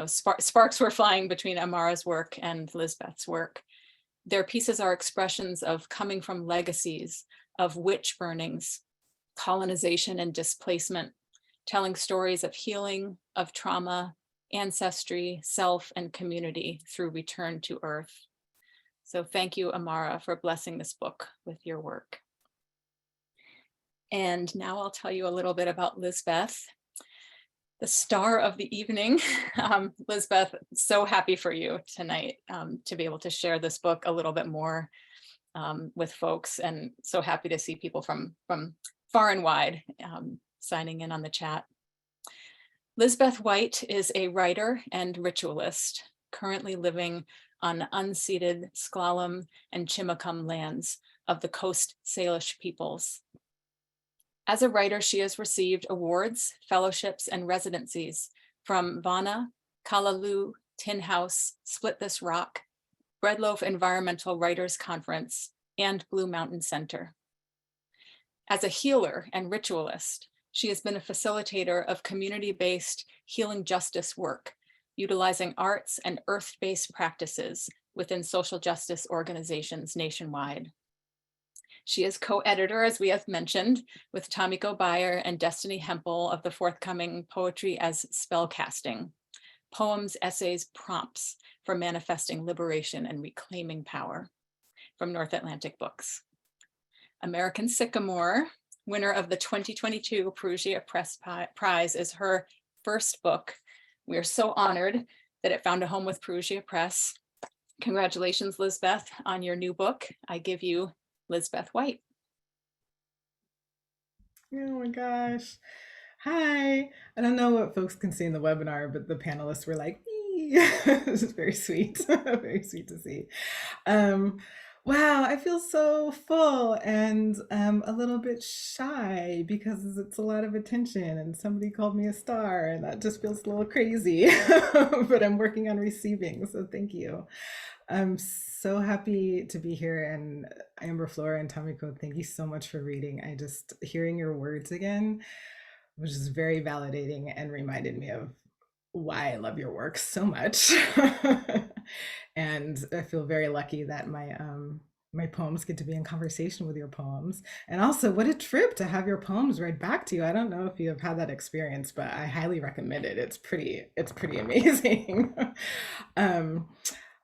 sparks were flying between Amara's work and Lisbeth's work. Their pieces are expressions of coming from legacies of witch burnings, colonization and displacement, telling stories of healing, of trauma, ancestry, self, and community through return to earth. So thank you, Amara, for blessing this book with your work. And now I'll tell you a little bit about Lisbeth, the star of the evening. Lisbeth, so happy for you tonight to be able to share this book a little bit more with folks, and so happy to see people from far and wide signing in on the chat. Lisbeth White is a writer and ritualist, currently living on unceded Sklallam and Chimacum lands of the Coast Salish peoples. As a writer, she has received awards, fellowships, and residencies from VANA, Kalaloo, Tin House, Split This Rock, Breadloaf Environmental Writers Conference, and Blue Mountain Center. As a healer and ritualist, she has been a facilitator of community-based healing justice work, utilizing arts and earth-based practices within social justice organizations nationwide. She is co-editor, as we have mentioned, with Tamiko Beyer and Destiny Hempel of the forthcoming Poetry as Spellcasting, Poems, Essays, Prompts for Manifesting Liberation and Reclaiming Power from North Atlantic Books. American Sycamore, winner of the 2022 Perugia Press Prize, is her first book. We are so honored that it found a home with Perugia Press. Congratulations, Lisbeth, on your new book. I give you Lisbeth White. Oh my gosh. Hi. I don't know what folks can see in the webinar, but the panelists were like, this is very sweet. Very sweet to see. Wow, I feel so full and a little bit shy because it's a lot of attention and somebody called me a star and that just feels a little crazy, but I'm working on receiving, so thank you. I'm so happy to be here, and Amber, Flora, and Tamiko, thank you so much for reading. I just, hearing your words again was just very validating and reminded me of why I love your work so much. And I feel very lucky that my poems get to be in conversation with your poems. And also, what a trip to have your poems read back to you. I don't know if you have had that experience, but I highly recommend it. It's pretty amazing.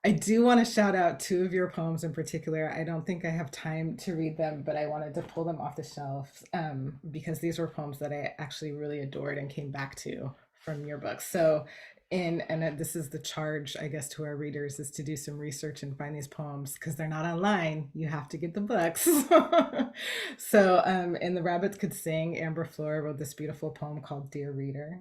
I do want to shout out 2 of your poems in particular. I don't think I have time to read them, but I wanted to pull them off the shelf because these were poems that I actually really adored and came back to from your book. So this is the charge, I guess, to our readers, is to do some research and find these poems because they're not online. You have to get the books. So in The Rabbits Could Sing, Amber Flora wrote this beautiful poem called Dear Reader.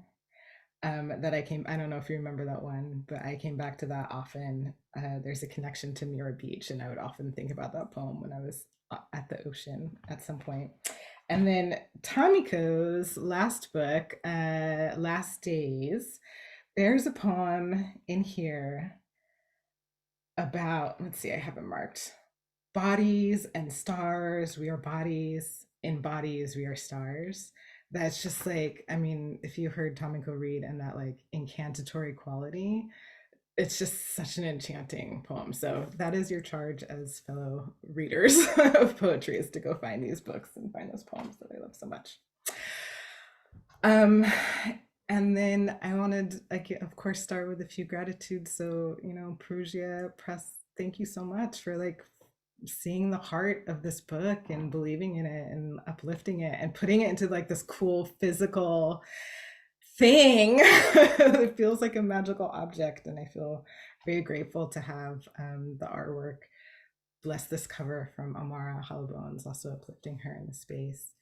That I don't know if you remember that one, but I came back to that often. There's a connection to Mirror Beach, and I would often think about that poem when I was at the ocean at some point. And then Tamiko's last book, Last Days, there's a poem in here about, let's see, I have it marked. Bodies and stars, we are bodies, in bodies we are stars. That's just like, I mean, if you heard Tamiko read and that like incantatory quality, it's just such an enchanting poem. So that is your charge as fellow readers of poetry, is to go find these books and find those poems that I love so much. And then I wanted, of course, start with a few gratitudes. So, Perugia Press, thank you so much for like seeing the heart of this book and believing in it and uplifting it and putting it into like this cool physical thing. It feels like a magical object, and I feel very grateful to have the artwork bless this cover from Amara Hollowbones, also uplifting her in the space.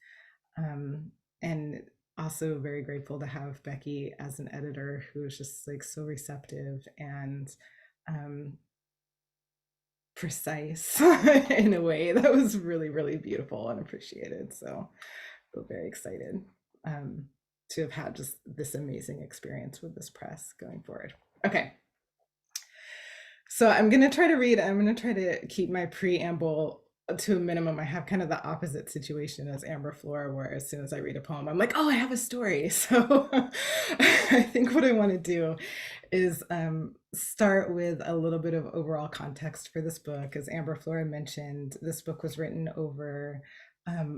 And also very grateful to have Becky as an editor who is just like so receptive and precise in a way that was really, really beautiful and appreciated. So I feel very excited to have had just this amazing experience with this press going forward. Okay. So I'm going to try to keep my preamble to a minimum. I have kind of the opposite situation as Amber Flora, where as soon as I read a poem, I'm like, oh, I have a story. So I think what I want to do is start with a little bit of overall context for this book. As Amber Flora mentioned, this book was written over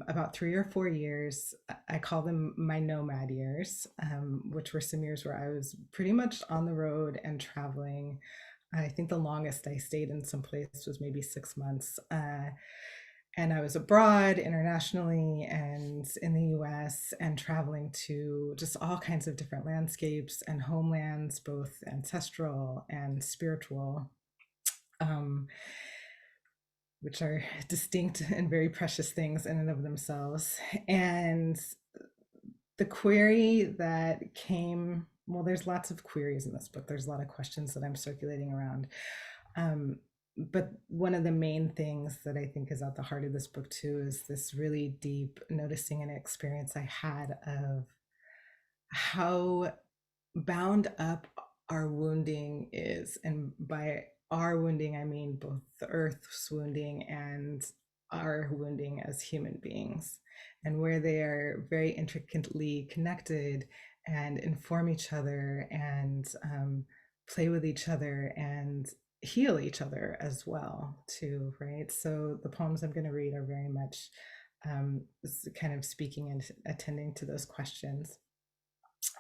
about 3 or 4 years. I call them my nomad years, which were some years where I was pretty much on the road and traveling. I think the longest I stayed in some place was maybe 6 months. And I was abroad internationally and in the US and traveling to just all kinds of different landscapes and homelands, both ancestral and spiritual, which are distinct and very precious things in and of themselves. And the query that came, well, there's lots of queries in this book. There's a lot of questions that I'm circulating around. But one of the main things that I think is at the heart of this book too is this really deep noticing and experience I had of how bound up our wounding is. And by our wounding, I mean both the earth's wounding and our wounding as human beings, and where they are very intricately connected and inform each other and play with each other and heal each other as well too, right? So the poems I'm going to read are very much kind of speaking and attending to those questions.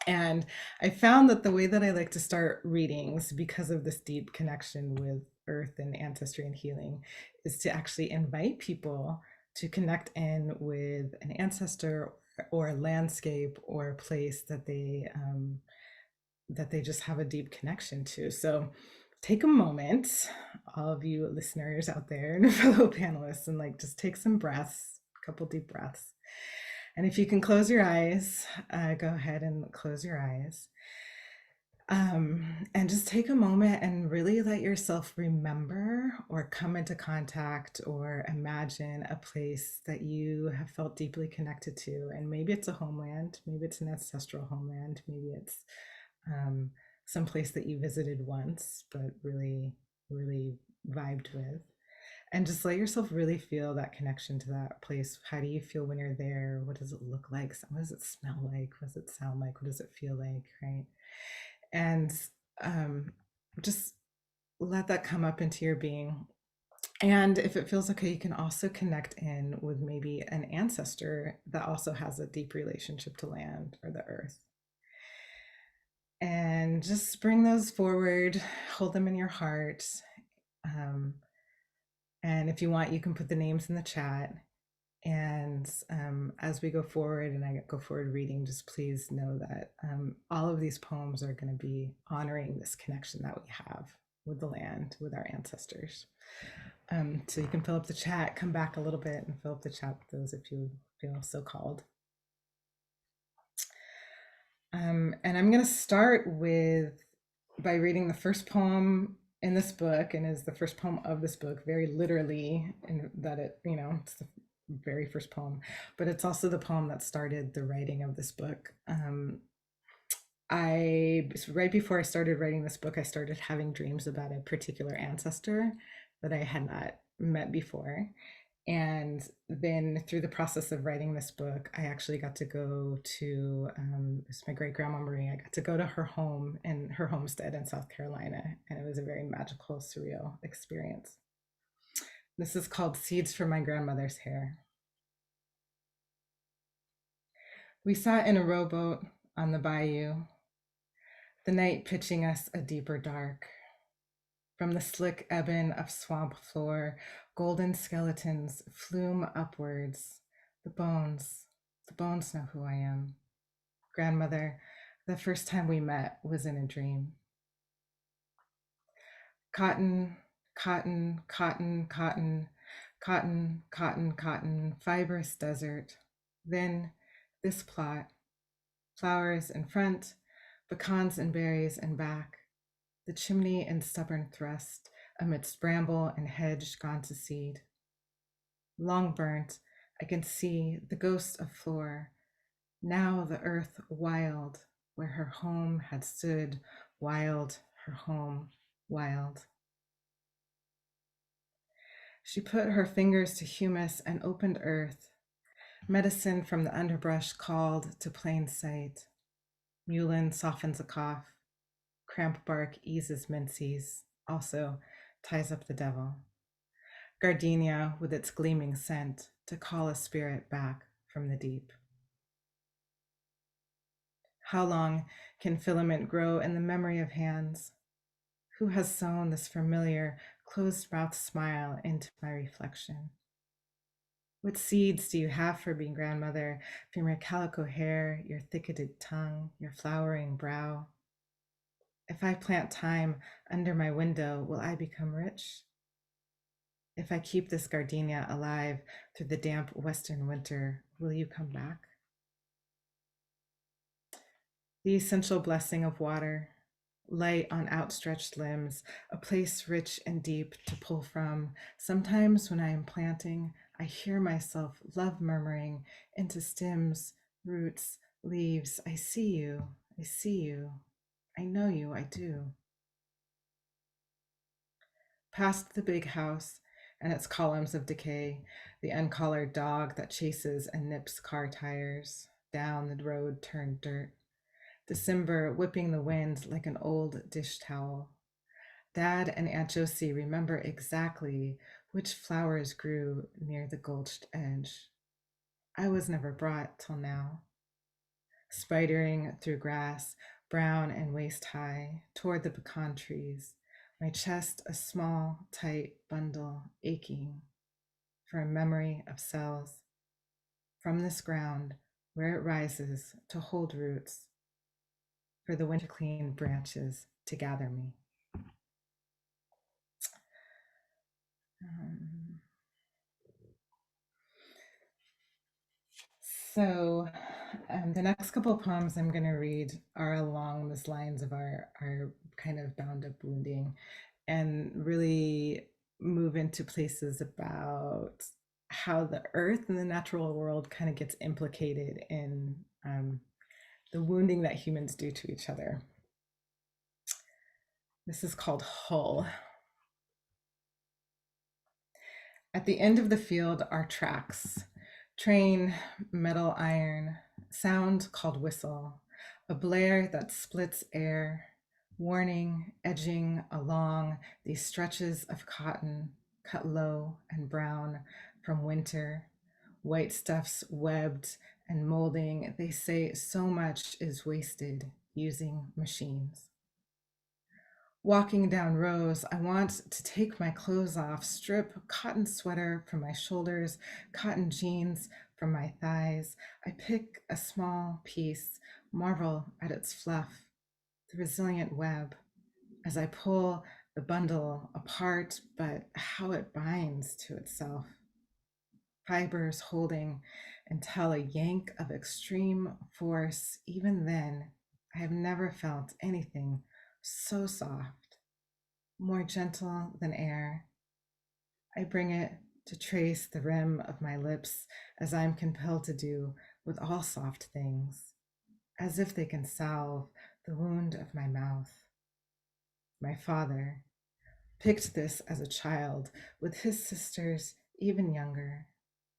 And I found that the way that I like to start readings, because of this deep connection with earth and ancestry and healing, is to actually invite people to connect in with an ancestor or a landscape or a place that they just have a deep connection to. So take a moment, all of you listeners out there and fellow panelists, and like just take some breaths, a couple deep breaths. And if you can close your eyes, go ahead and close your eyes. And just take a moment and really let yourself remember or come into contact or imagine a place that you have felt deeply connected to. And maybe it's a homeland, maybe it's an ancestral homeland, maybe it's some place that you visited once, but really, really vibed with. And just let yourself really feel that connection to that place. How do you feel when you're there? What does it look like? What does it smell like? What does it sound like? What does it feel like? Right. And just let that come up into your being. And if it feels okay, you can also connect in with maybe an ancestor that also has a deep relationship to land or the earth. And just bring those forward, hold them in your heart. And if you want, you can put the names in the chat. And as we go forward and I go forward reading, just please know that all of these poems are going to be honoring this connection that we have with the land, with our ancestors. So you can fill up the chat, come back a little bit and fill up the chat with those if you feel so called. And I'm going to start by reading the first poem in this book, and is the first poem of this book, very literally, in that it's the very first poem, but it's also the poem that started the writing of this book. Right before I started writing this book, I started having dreams about a particular ancestor that I had not met before. And then through the process of writing this book, I actually got to go to, it's my great grandma Marie. I got to go to her home in her homestead in South Carolina. And it was a very magical, surreal experience. This is called Seeds from My Grandmother's Hair. We sat in a rowboat on the bayou, the night pitching us a deeper dark. From the slick ebon of swamp floor, Golden skeletons flume upwards. The bones know who I am. Grandmother, the first time we met was in a dream. Cotton, cotton, cotton, cotton, cotton, cotton, cotton, fibrous desert. Then this plot, flowers in front, pecans and berries in back, the chimney in stubborn thrust, amidst bramble and hedge gone to seed. Long burnt, I can see the ghost of Flora, now the earth wild, where her home had stood, wild, her home wild. She put her fingers to humus and opened earth. Medicine from the underbrush called to plain sight. Mullein softens a cough. Cramp bark eases minces, also ties up the devil. Gardenia with its gleaming scent to call a spirit back from the deep. How long can filament grow in the memory of hands? Who has sewn this familiar closed-mouthed smile into my reflection? What seeds do you have for me, grandmother, from your calico hair, your thicketed tongue, your flowering brow? If I plant thyme under my window, will I become rich? If I keep this gardenia alive through the damp western winter, will you come back? The essential blessing of water, light on outstretched limbs, a place rich and deep to pull from. Sometimes when I am planting, I hear myself love murmuring into stems, roots, leaves. I see you, I see you, I know you, I do. Past the big house and its columns of decay, the uncollared dog that chases and nips car tires, down the road turned dirt. December whipping the wind like an old dish towel. Dad and Aunt Josie remember exactly which flowers grew near the gulched edge. I was never brought till now. Spidering through grass, brown and waist high, toward the pecan trees, my chest a small, tight bundle aching for a memory of cells. From this ground, where it rises to hold roots, for the winter clean branches to gather me. So the next couple of poems I'm going to read are along the lines of our kind of bound up wounding, and really move into places about how the earth and the natural world kind of gets implicated in the wounding that humans do to each other. This is called Hull. At the end of the field are tracks. Train, metal iron, sound called whistle, a blare that splits air, warning, edging along these stretches of cotton, cut low and brown from winter, white stuffs webbed and molding. They say so much is wasted using machines. Walking down rows, I want to take my clothes off, strip cotton sweater from my shoulders, cotton jeans from my thighs. I pick a small piece, marvel at its fluff, the resilient web, as I pull the bundle apart, but how it binds to itself. Fibers holding until a yank of extreme force. Even then, I have never felt anything so soft, more gentle than air. I bring it to trace the rim of my lips, as I'm compelled to do with all soft things, as if they can salve the wound of my mouth. My father picked this as a child with his sisters, even younger.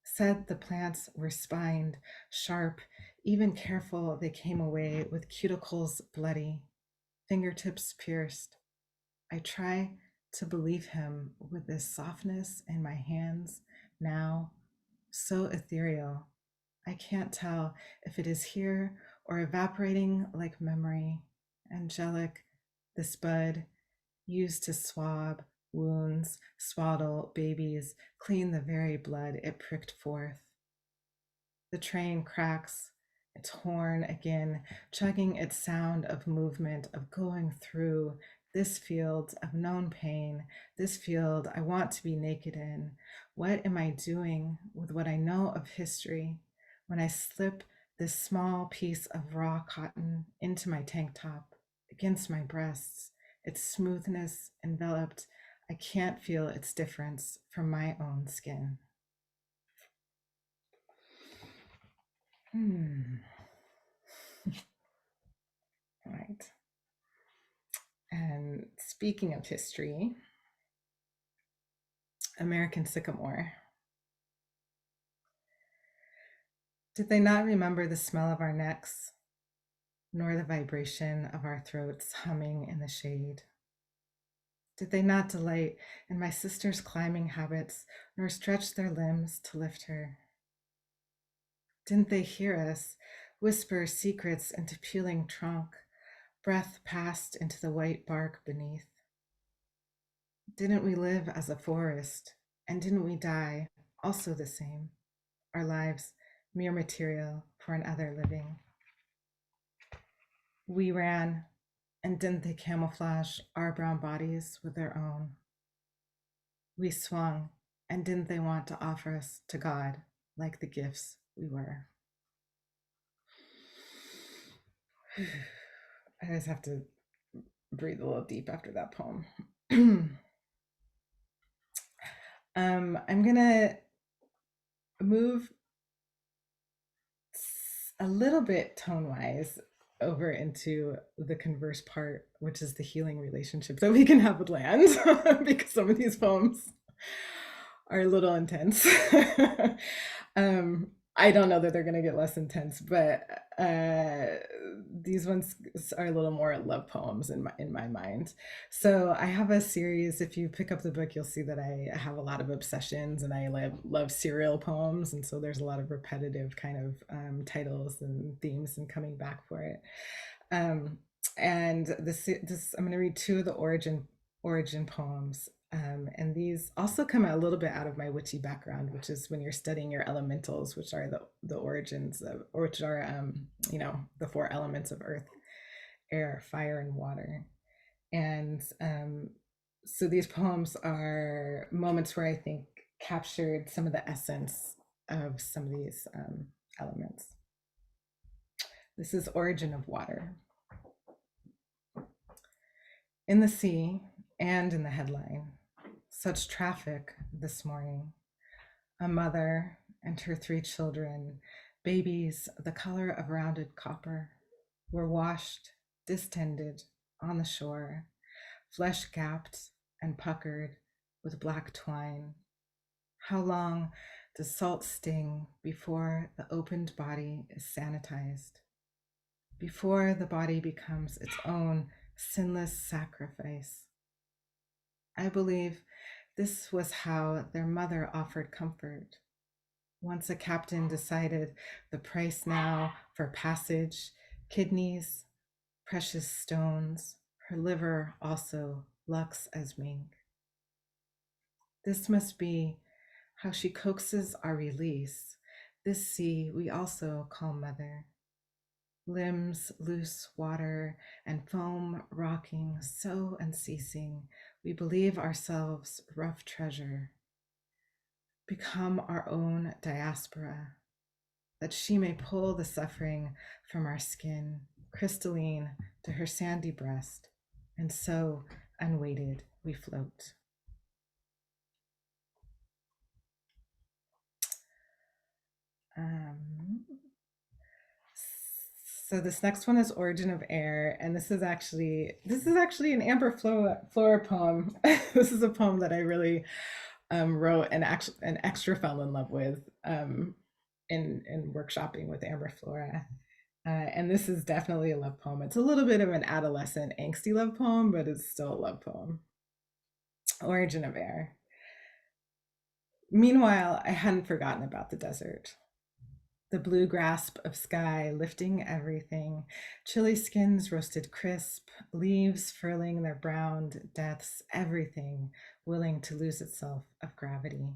Said the plants were spined, sharp, even careful. They came away with cuticles bloody, fingertips pierced. I try to believe him with this softness in my hands now, so ethereal. I can't tell if it is here or evaporating like memory. Angelic, this bud used to swab Wounds, swaddle babies, clean the very blood it pricked forth. The train cracks, its horn again, chugging its sound of movement, of going through this field of known pain, this field I want to be naked in. What am I doing with what I know of history when I slip this small piece of raw cotton into my tank top, against my breasts, its smoothness enveloped? I can't feel its difference from my own skin. Right. And speaking of history, American sycamore. Did they not remember the smell of our necks, nor the vibration of our throats humming in the shade? Did they not delight in my sister's climbing habits, nor stretch their limbs to lift her? Didn't they hear us whisper secrets into peeling trunk, breath passed into the white bark beneath? Didn't we live as a forest, and didn't we die also the same, our lives mere material for another living? We ran, and didn't they camouflage our brown bodies with their own? We swung, and didn't they want to offer us to God like the gifts we were? I just have to breathe a little deep after that poem. I'm gonna move a little bit tone-wise over into the converse part, which is the healing relationship that we can have with land, because some of these poems are a little intense. I don't know that they're going to get less intense, but these ones are a little more love poems in my mind. So I have a series. If you pick up the book, you'll see that I have a lot of obsessions, and I love serial poems, and so there's a lot of repetitive kind of titles and themes and coming back for it. And this I'm going to read two of the origin poems. And these also come a little bit out of my witchy background, which is when you're studying your elementals, which are the origins of, or which are, the four elements of earth, air, fire, and water. And so these poems are moments where I think captured some of the essence of some of these elements. This is Origin of Water. In the sea and in the headline, such traffic this morning. A mother and her 3 children, babies the color of rounded copper, were washed, distended on the shore, flesh gapped and puckered with black twine. How long does salt sting before the opened body is sanitized? Before the body becomes its own sinless sacrifice? I believe this was how their mother offered comfort. Once a captain decided the price now for passage, kidneys, precious stones, her liver also lux as mink. This must be how she coaxes our release. This sea we also call mother. Limbs loose water and foam rocking so unceasing, we believe ourselves rough treasure, become our own diaspora, that she may pull the suffering from our skin, crystalline to her sandy breast, and so unweighted we float. So this next one is Origin of Air, and this is actually an Amber Flora poem. This is a poem that I really wrote and extra fell in love with in workshopping with Amber Flora. And this is definitely a love poem. It's a little bit of an adolescent angsty love poem, but it's still a love poem. Origin of Air. Meanwhile, I hadn't forgotten about the desert. The blue grasp of sky lifting everything, chilly skins roasted crisp, leaves furling their browned deaths, everything willing to lose itself of gravity.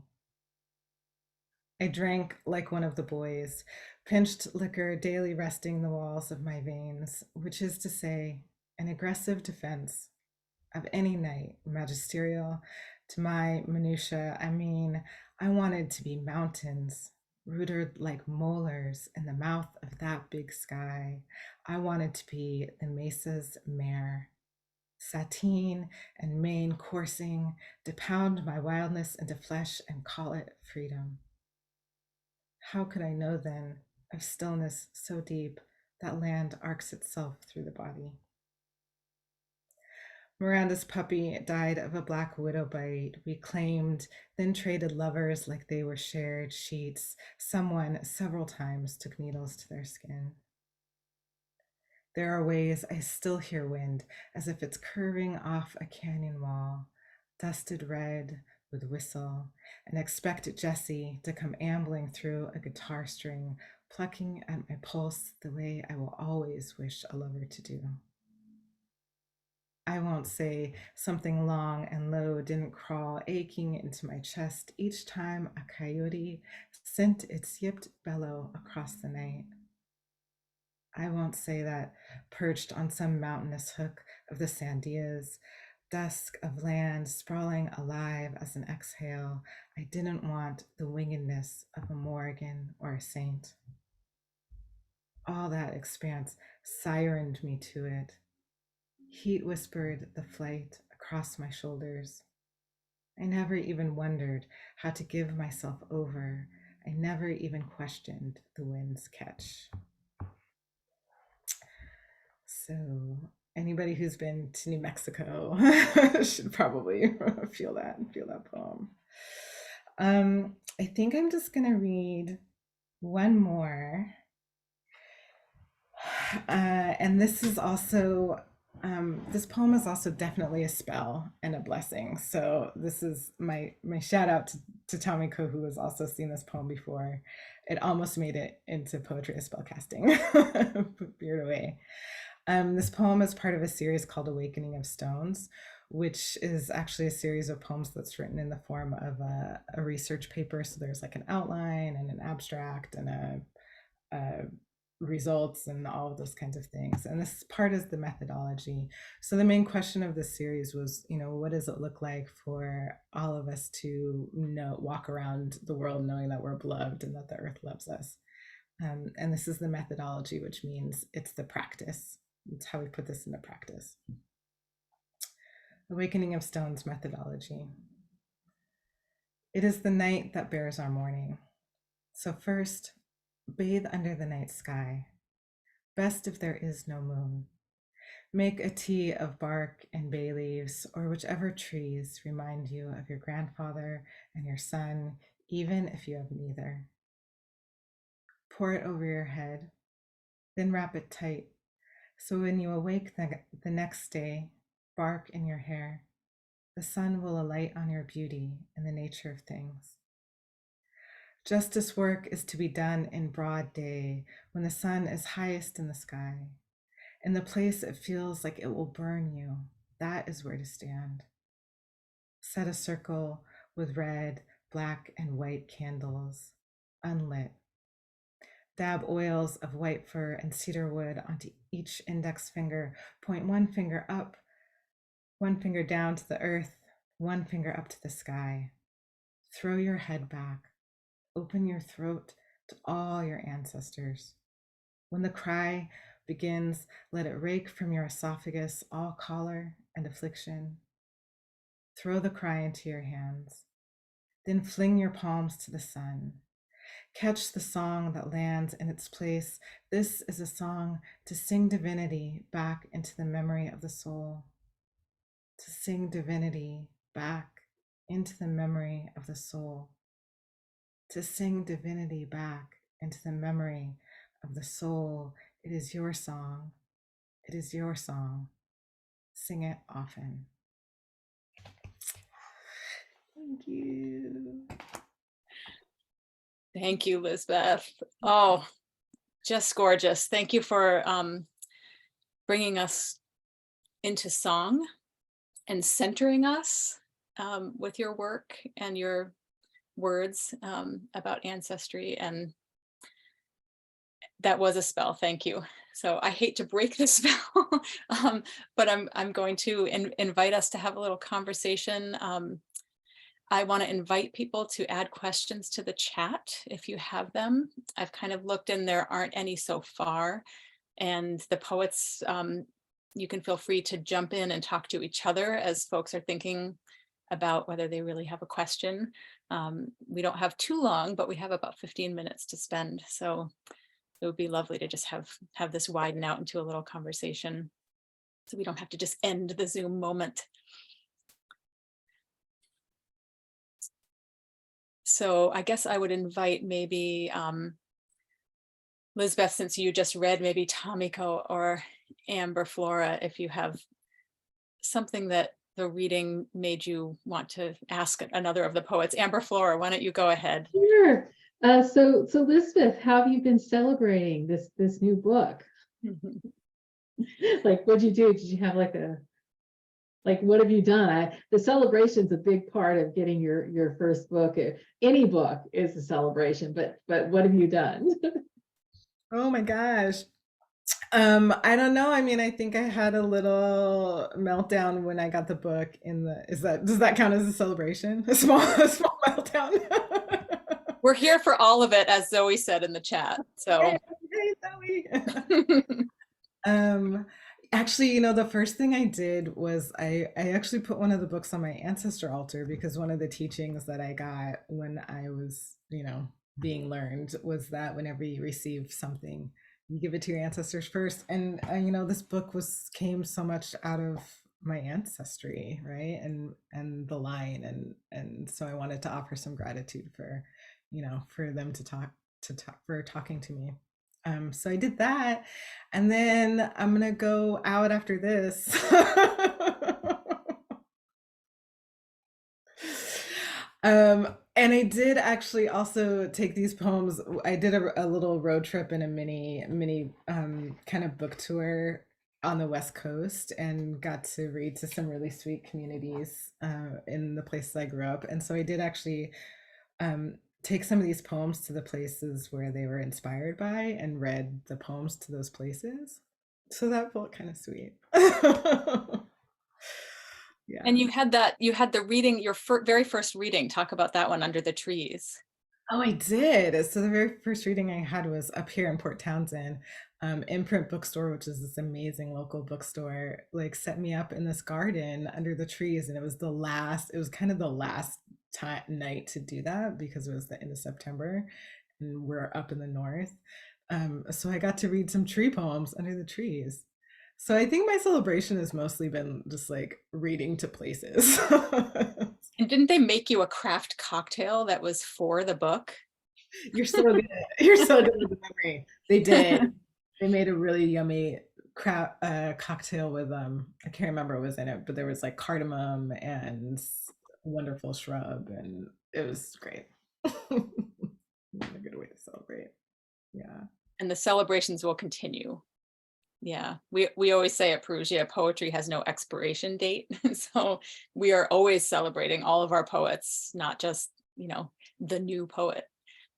I drank like one of the boys, pinched liquor daily resting the walls of my veins, which is to say, an aggressive defense of any night, magisterial to my minutia. I mean, I wanted to be mountains, rooted like molars in the mouth of that big sky. I wanted to be the mesa's mare, Satine and mane coursing, to pound my wildness into flesh and call it freedom. How could I know then of stillness so deep that land arcs itself through the body? Miranda's puppy died of a black widow bite. We claimed, then traded lovers like they were shared sheets. Someone several times took needles to their skin. There are ways I still hear wind, as if it's curving off a canyon wall, dusted red with whistle, and expect Jessie to come ambling through a guitar string, plucking at my pulse the way I will always wish a lover to do. I won't say something long and low didn't crawl aching into my chest each time a coyote sent its yipped bellow across the night. I won't say that, perched on some mountainous hook of the Sandias, dusk of land sprawling alive as an exhale, I didn't want the wingedness of a Morrigan or a saint. All that expanse sirened me to it. Heat whispered the flight across my shoulders. I never even wondered how to give myself over. I never even questioned the wind's catch. So anybody who's been to New Mexico should probably feel that poem. I think I'm just gonna read one more. And this is also, this poem is also definitely a spell and a blessing. So this is my shout out to Tamiko, who has also seen this poem before. It almost made it into Poetry as Spellcasting, veered away. This poem is part of a series called Awakening of Stones, which is actually a series of poems that's written in the form of a research paper. So there's like an outline and an abstract and a results and all of those kinds of things. And this part is the methodology. So the main question of this series was, what does it look like for all of us to walk around the world knowing that we're beloved and that the earth loves us? And this is the methodology, which means it's the practice. It's how we put this into practice. Awakening of Stones methodology. It is the night that bears our morning. So first, bathe under the night sky. Best if there is no moon. Make a tea of bark and bay leaves, or whichever trees remind you of your grandfather and your son, even if you have neither. Pour it over your head, then wrap it tight. So when you awake the next day, bark in your hair, the sun will alight on your beauty and the nature of things. Justice work is to be done in broad day, when the sun is highest in the sky. In the place it feels like it will burn you, that is where to stand. Set a circle with red, black, and white candles, unlit. Dab oils of white fir and cedar wood onto each index finger. Point one finger up, one finger down to the earth, one finger up to the sky. Throw your head back. Open your throat to all your ancestors. When the cry begins, let it rake from your esophagus all choler and affliction. Throw the cry into your hands. Then fling your palms to the sun. Catch the song that lands in its place. This is a song to sing divinity back into the memory of the soul. To sing divinity back into the memory of the soul. To sing divinity back into the memory of the soul. It is your song. It is your song. Sing it often. Thank you. Thank you, Lisbeth. Oh, just gorgeous. Thank you for bringing us into song and centering us with your work and your words about ancestry, and that was a spell. Thank you. So I hate to break the spell, but I'm going to invite us to have a little conversation. I want to invite people to add questions to the chat if you have them. I've kind of looked and there aren't any so far. And the poets, you can feel free to jump in and talk to each other as folks are thinking about whether they really have a question. We don't have too long, but we have about 15 minutes to spend. So it would be lovely to just have this widen out into a little conversation, so we don't have to just end the Zoom moment. So I guess I would invite maybe Lisbeth, since you just read, maybe Tamiko or Amber, Flora, if you have something that the reading made you want to ask another of the poets. Amber, Flora, why don't you go ahead? Sure. So Lisbeth, how have you been celebrating this new book? Like, what'd you do? Did you have what have you done? The celebration's a big part of getting your first book. Any book is a celebration, but what have you done? Oh my gosh. I don't know. I mean, I think I had a little meltdown when I got the book does that count as a celebration? A small meltdown. We're here for all of it, as Zoe said in the chat. So hey, Zoe. Actually, the first thing I did was I actually put one of the books on my ancestor altar, because one of the teachings that I got when I was, being learned was that whenever you receive something, you give it to your ancestors first. And this book came so much out of my ancestry, right? And the line, and so I wanted to offer some gratitude for, for them for talking to me. So I did that, and then I'm gonna go out after this. And I did actually also take these poems. I did a little road trip and a mini kind of book tour on the West Coast, and got to read to some really sweet communities in the places I grew up. And so I did actually take some of these poems to the places where they were inspired by, and read the poems to those places. So that felt kind of sweet. Yeah. And you had the reading, your very first reading. Talk about that one, Under the Trees. Oh, I did. So the very first reading I had was up here in Port Townsend. Imprint Bookstore, which is this amazing local bookstore, set me up in this garden under the trees, and it was kind of the last night to do that, because it was the end of September and we're up in the north. So I got to read some tree poems under the trees. So I think my celebration has mostly been just reading to places. And didn't they make you a craft cocktail that was for the book? You're so good. You're so good with the memory. They did. They made a really yummy cocktail with I can't remember what was in it, but there was cardamom and wonderful shrub, and it was great. A good way to celebrate. Yeah. And the celebrations will continue. Yeah, we always say at Perugia, poetry has no expiration date. So we are always celebrating all of our poets, not just, the new poet.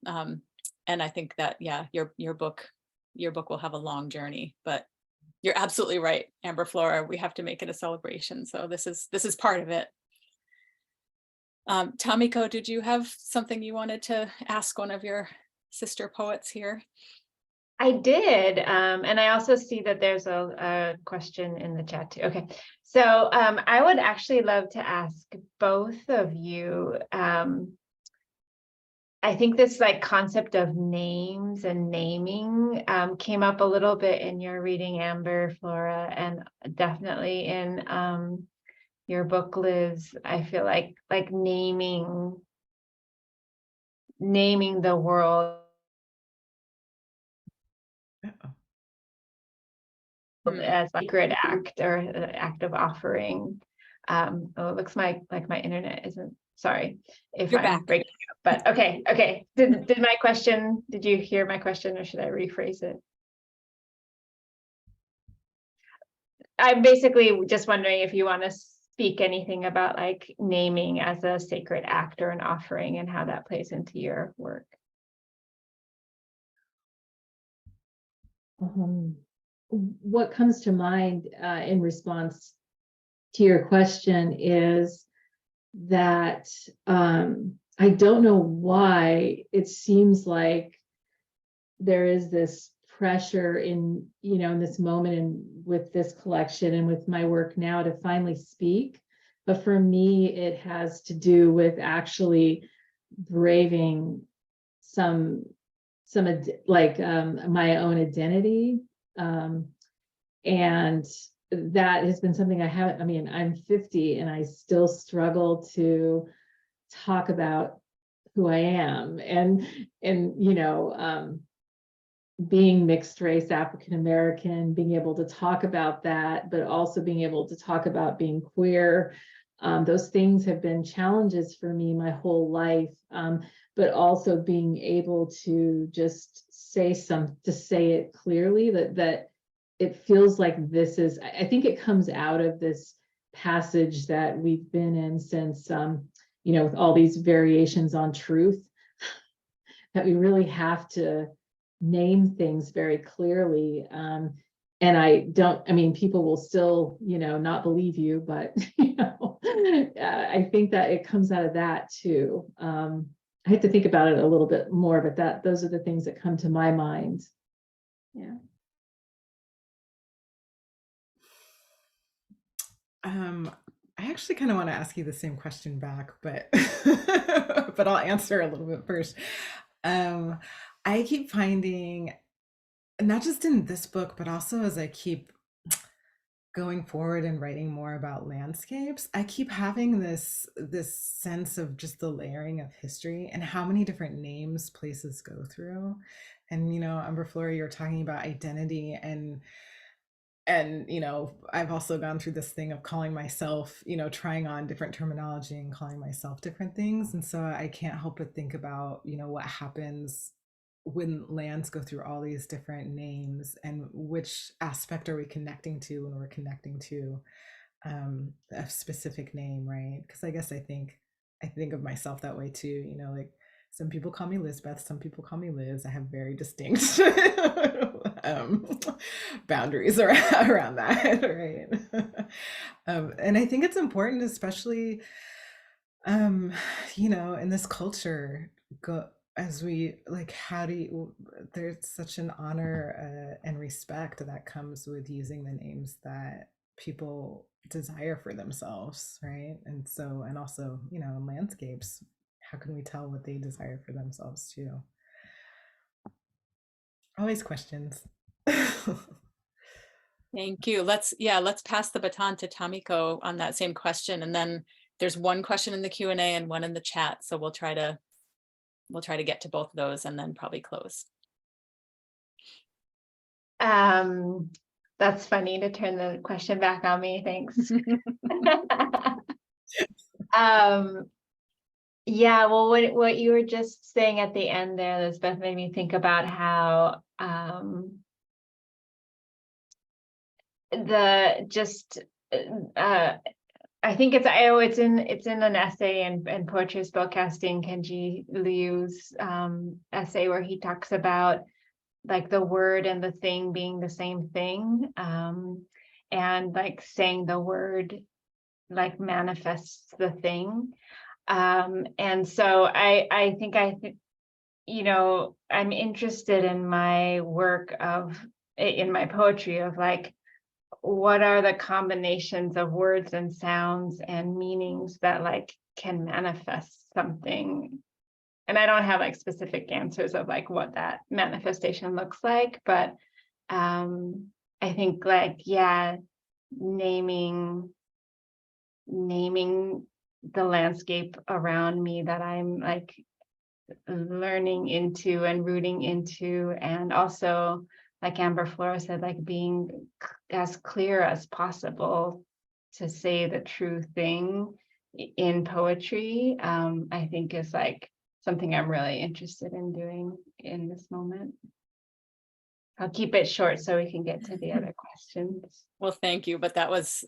And I think that, yeah, your book will have a long journey, but you're absolutely right, Amber, Flora, we have to make it a celebration. So this is part of it. Tamiko, did you have something you wanted to ask one of your sister poets here? I did, and I also see that there's a question in the chat too. Okay, so I would actually love to ask both of you. I think this concept of names and naming came up a little bit in your reading, Amber, Flora, and definitely in your book, Liz. I feel like naming the world as a sacred act, or an act of offering. Oh, it looks like my internet isn't, sorry if You're I'm back. breaking up, but okay. Did you hear my question, or should I rephrase it? I'm basically just wondering if you want to speak anything about like naming as a sacred act or an offering and how that plays into your work. What comes to mind in response to your question is that I don't know why it seems like there is this pressure in, in this moment and with this collection and with my work now to finally speak. But for me, it has to do with actually braving some like my own identity. And that has been something I haven't, I'm 50 and I still struggle to talk about who I am and being mixed race African American, being able to talk about that, but also being able to talk about being queer. Those things have been challenges for me my whole life, but also being able to just say it clearly, that it feels like this is, I think it comes out of this passage that we've been in since, with all these variations on truth, that we really have to name things very clearly. And people will still, not believe you, but, I think that it comes out of that too. I have to think about it a little bit more, but those are the things that come to my mind. Yeah. I actually kind of want to ask you the same question back, but but I'll answer a little bit first. I keep finding, not just in this book, but also as I keep going forward and writing more about landscapes, I keep having this sense of just the layering of history and how many different names places go through. And Amber, Flora, you're talking about identity, and I've also gone through this thing of calling myself, trying on different terminology and calling myself different things. And so I can't help but think about, what happens when lands go through all these different names, and which aspect are we connecting to when we're connecting to a specific name, right? Because I guess I think of myself that way too, like some people call me Lisbeth, some people call me Liz. I have very distinct boundaries around that, right? And I think it's important, especially in this culture, as we like, there's such an honor and respect that comes with using the names that people desire for themselves, right? And also, in landscapes, how can we tell what they desire for themselves too? Always questions. Thank you. Let's pass the baton to Tamiko on that same question. And then there's one question in the Q&A and one in the chat. So we'll try to get to both of those and then probably close. That's funny to turn the question back on me. Thanks. Yeah, well, what you were just saying at the end there, Lisbeth, made me think about how I think it's in an essay in Poetry Spellcasting, Kenji Liu's essay, where he talks about like the word and the thing being the same thing, and like saying the word like manifests the thing. And so I think I'm interested in my work in my poetry of like, what are the combinations of words and sounds and meanings that like can manifest something? And I don't have like specific answers of like what that manifestation looks like, but I think like, yeah, naming the landscape around me that I'm like learning into and rooting into, and also like Amber Flora said, like being as clear as possible to say the true thing in poetry, I think is like something I'm really interested in doing in this moment. I'll keep it short so we can get to the other questions. Well, thank you. But that was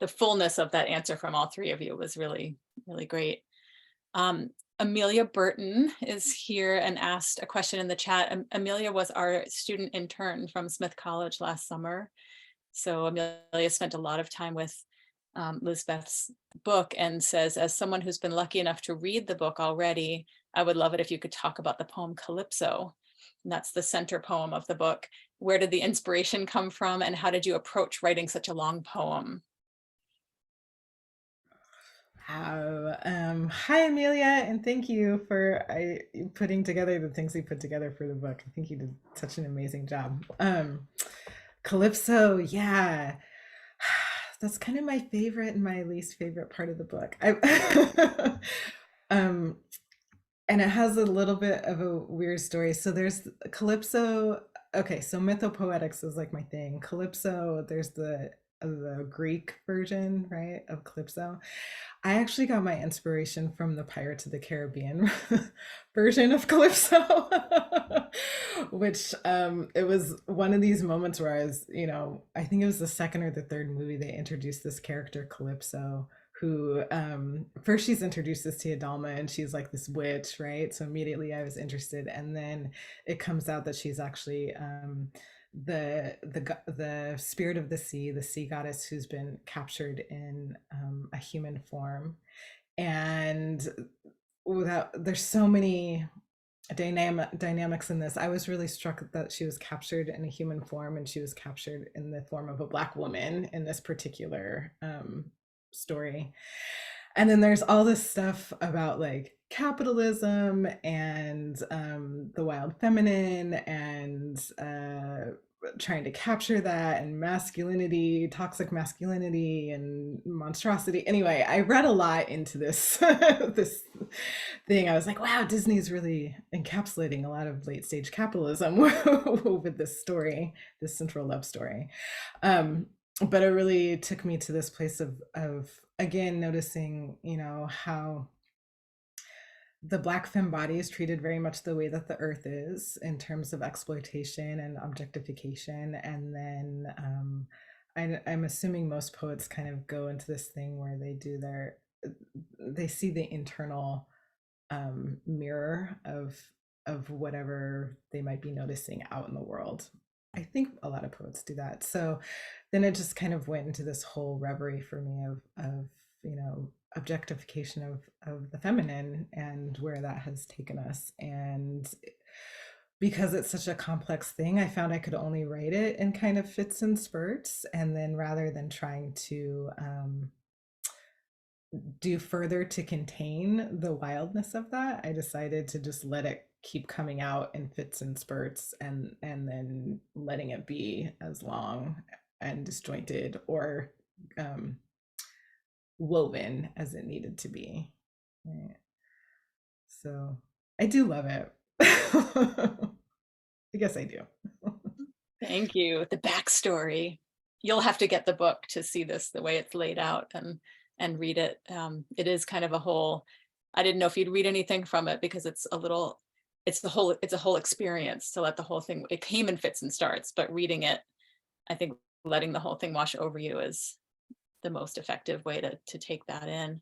the fullness of that answer from all three of you was really, really great. Amelia Burton is here and asked a question in the chat. Amelia was our student intern from Smith College last summer. So Amelia spent a lot of time with Lisbeth's book and says, as someone who's been lucky enough to read the book already, I would love it if you could talk about the poem Calypso. And that's the center poem of the book. Where did the inspiration come from, and how did you approach writing such a long poem? Wow. Hi, Amelia, and thank you for putting together the things we put together for the book. I think you did such an amazing job. Calypso, yeah. That's kind of my favorite and my least favorite part of the book. And it has a little bit of a weird story. So there's Calypso. Okay, so mythopoetics is like my thing. Calypso, there's the Greek version, right, of Calypso. I actually got my inspiration from the Pirates of the Caribbean version of Calypso, which it was one of these moments where I was, I think it was the second or the third movie they introduced this character Calypso, who first she's introduced as Tia Dalma, and she's like this witch, right? So immediately I was interested, and then it comes out that she's actually the spirit of the sea goddess who's been captured in a human form. And there's so many dynamics in this. I was really struck that she was captured in a human form, and she was captured in the form of a Black woman in this particular story. And then there's all this stuff about like capitalism and the wild feminine, and trying to capture that, and masculinity, toxic masculinity, and monstrosity. Anyway, I read a lot into this this thing. I was like, wow, Disney's really encapsulating a lot of late stage capitalism with this story, this central love story. But it really took me to this place of again noticing, how the Black femme body is treated very much the way that the earth is, in terms of exploitation and objectification. And then I'm assuming most poets kind of go into this thing where they see the internal mirror of whatever they might be noticing out in the world. I think a lot of poets do that. So then it just kind of went into this whole reverie for me of objectification of the feminine, and where that has taken us. And because it's such a complex thing, I found I could only write it in kind of fits and spurts. And then rather than trying to do further to contain the wildness of that, I decided to just let it keep coming out in fits and spurts, and then letting it be as long and disjointed or woven as it needed to be. Right. So I do love it. I guess I do. Thank you. The backstory. You'll have to get the book to see this the way it's laid out and read it. It is kind of a whole, I didn't know if you'd read anything from it, because it's a whole experience to let the whole thing, it came in fits and starts, but reading it, I think letting the whole thing wash over you is the most effective way to take that in.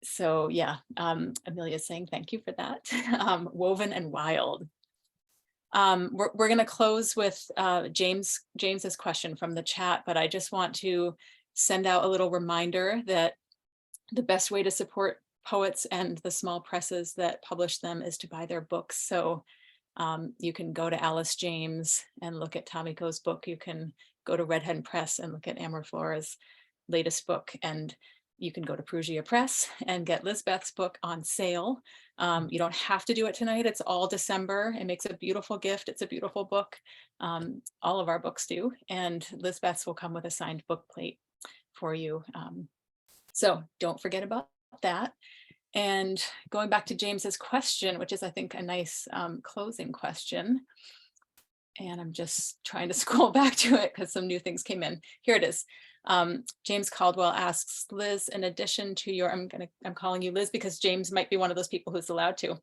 So yeah, Amelia's saying thank you for that. Woven and wild. We're going to close with James's question from the chat, but I just want to send out a little reminder that the best way to support poets and the small presses that publish them is to buy their books. So you can go to Alice James and look at Tamiko's book. You can go to Red Hen Press and look at Amber Flora's latest book, and you can go to Perugia Press and get Lisbeth's book on sale. You don't have to do it tonight. It's all December. It makes a beautiful gift. It's a beautiful book. All of our books do. And Lisbeth's will come with a signed book plate for you. So don't forget about that. And going back to James's question, which is, I think, a nice closing question. And I'm just trying to scroll back to it because some new things came in. Here it is. James Caldwell asks, Liz, in addition to your, I'm calling you Liz because James might be one of those people who's allowed to.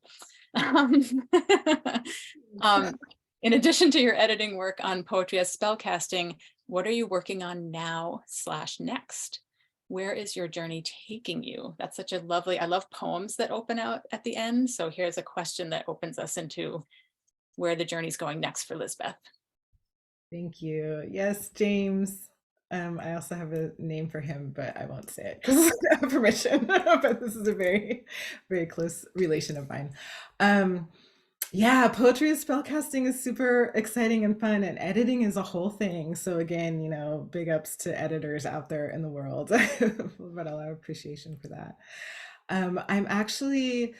In addition to your editing work on poetry as spellcasting, What are you working on now / next? Where is your journey taking you? That's such a lovely, I love poems that open out at the end. So here's a question that opens us into where the journey's going next for Lisbeth. Thank you. Yes, James. I also have a name for him, but I won't say it because I have permission. But this is a very, very close relation of mine. Yeah, poetry and spellcasting is super exciting and fun, and editing is a whole thing. So again, big ups to editors out there in the world. But a lot of appreciation for that. I'm actually,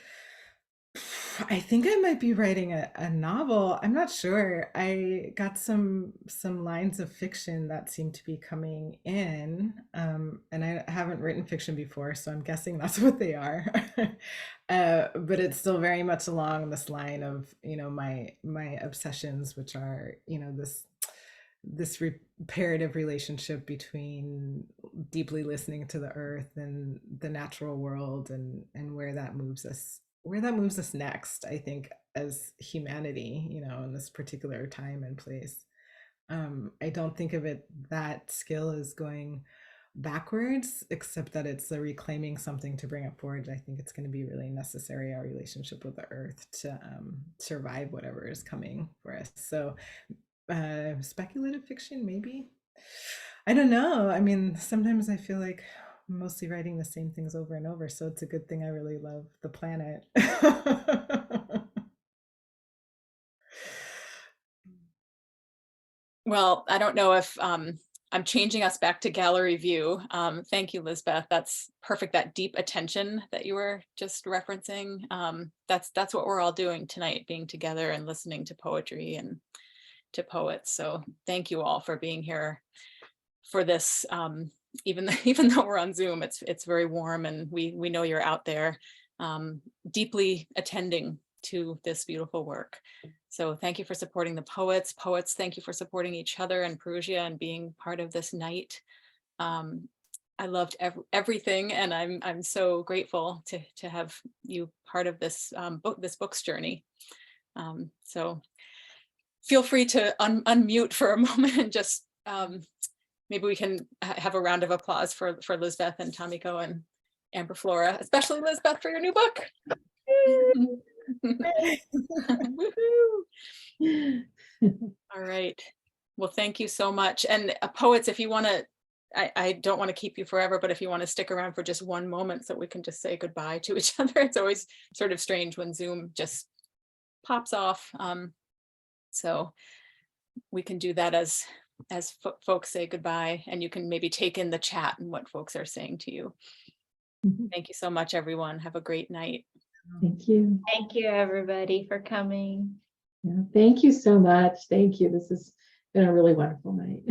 I think I might be writing a novel. I'm not sure. I got some lines of fiction that seem to be coming in, and I haven't written fiction before, so I'm guessing that's what they are. But it's still very much along this line of my obsessions, which are this reparative relationship between deeply listening to the earth and the natural world, and where that moves us next, I think, as humanity, in this particular time and place. I don't think of it, that skill, as going backwards, except that it's a reclaiming something to bring it forward. I think it's going to be really necessary, our relationship with the earth, to survive whatever is coming for us. So speculative fiction, maybe. I don't know. I mean, sometimes I feel like I'm mostly writing the same things over and over, so it's a good thing I really love the planet. Well, I don't know if I'm changing us back to gallery view. Thank you, Lisbeth. That's perfect. That deep attention that you were just referencing. That's what we're all doing tonight, being together and listening to poetry and to poets. So thank you all for being here for this. Even though we're on Zoom, it's very warm, and we know you're out there deeply attending to this beautiful work. So thank you for supporting the poets. Poets, thank you for supporting each other and Perugia and being part of this night. I loved everything, and I'm so grateful to have you part of this book's journey. So feel free to unmute for a moment and just maybe we can have a round of applause for Lisbeth and Tamiko and for Flora, especially Lisbeth, for your new book. All right. Well, thank you so much. And poets, if you want to, I don't want to keep you forever, but if you want to stick around for just one moment so we can just say goodbye to each other. It's always sort of strange when Zoom just pops off. So we can do that as folks say goodbye, and you can maybe take in the chat and what folks are saying to you. Thank you so much, everyone. Have a great night. Thank you. Thank you, everybody, for coming. Yeah, thank you so much. Thank you. This has been a really wonderful night.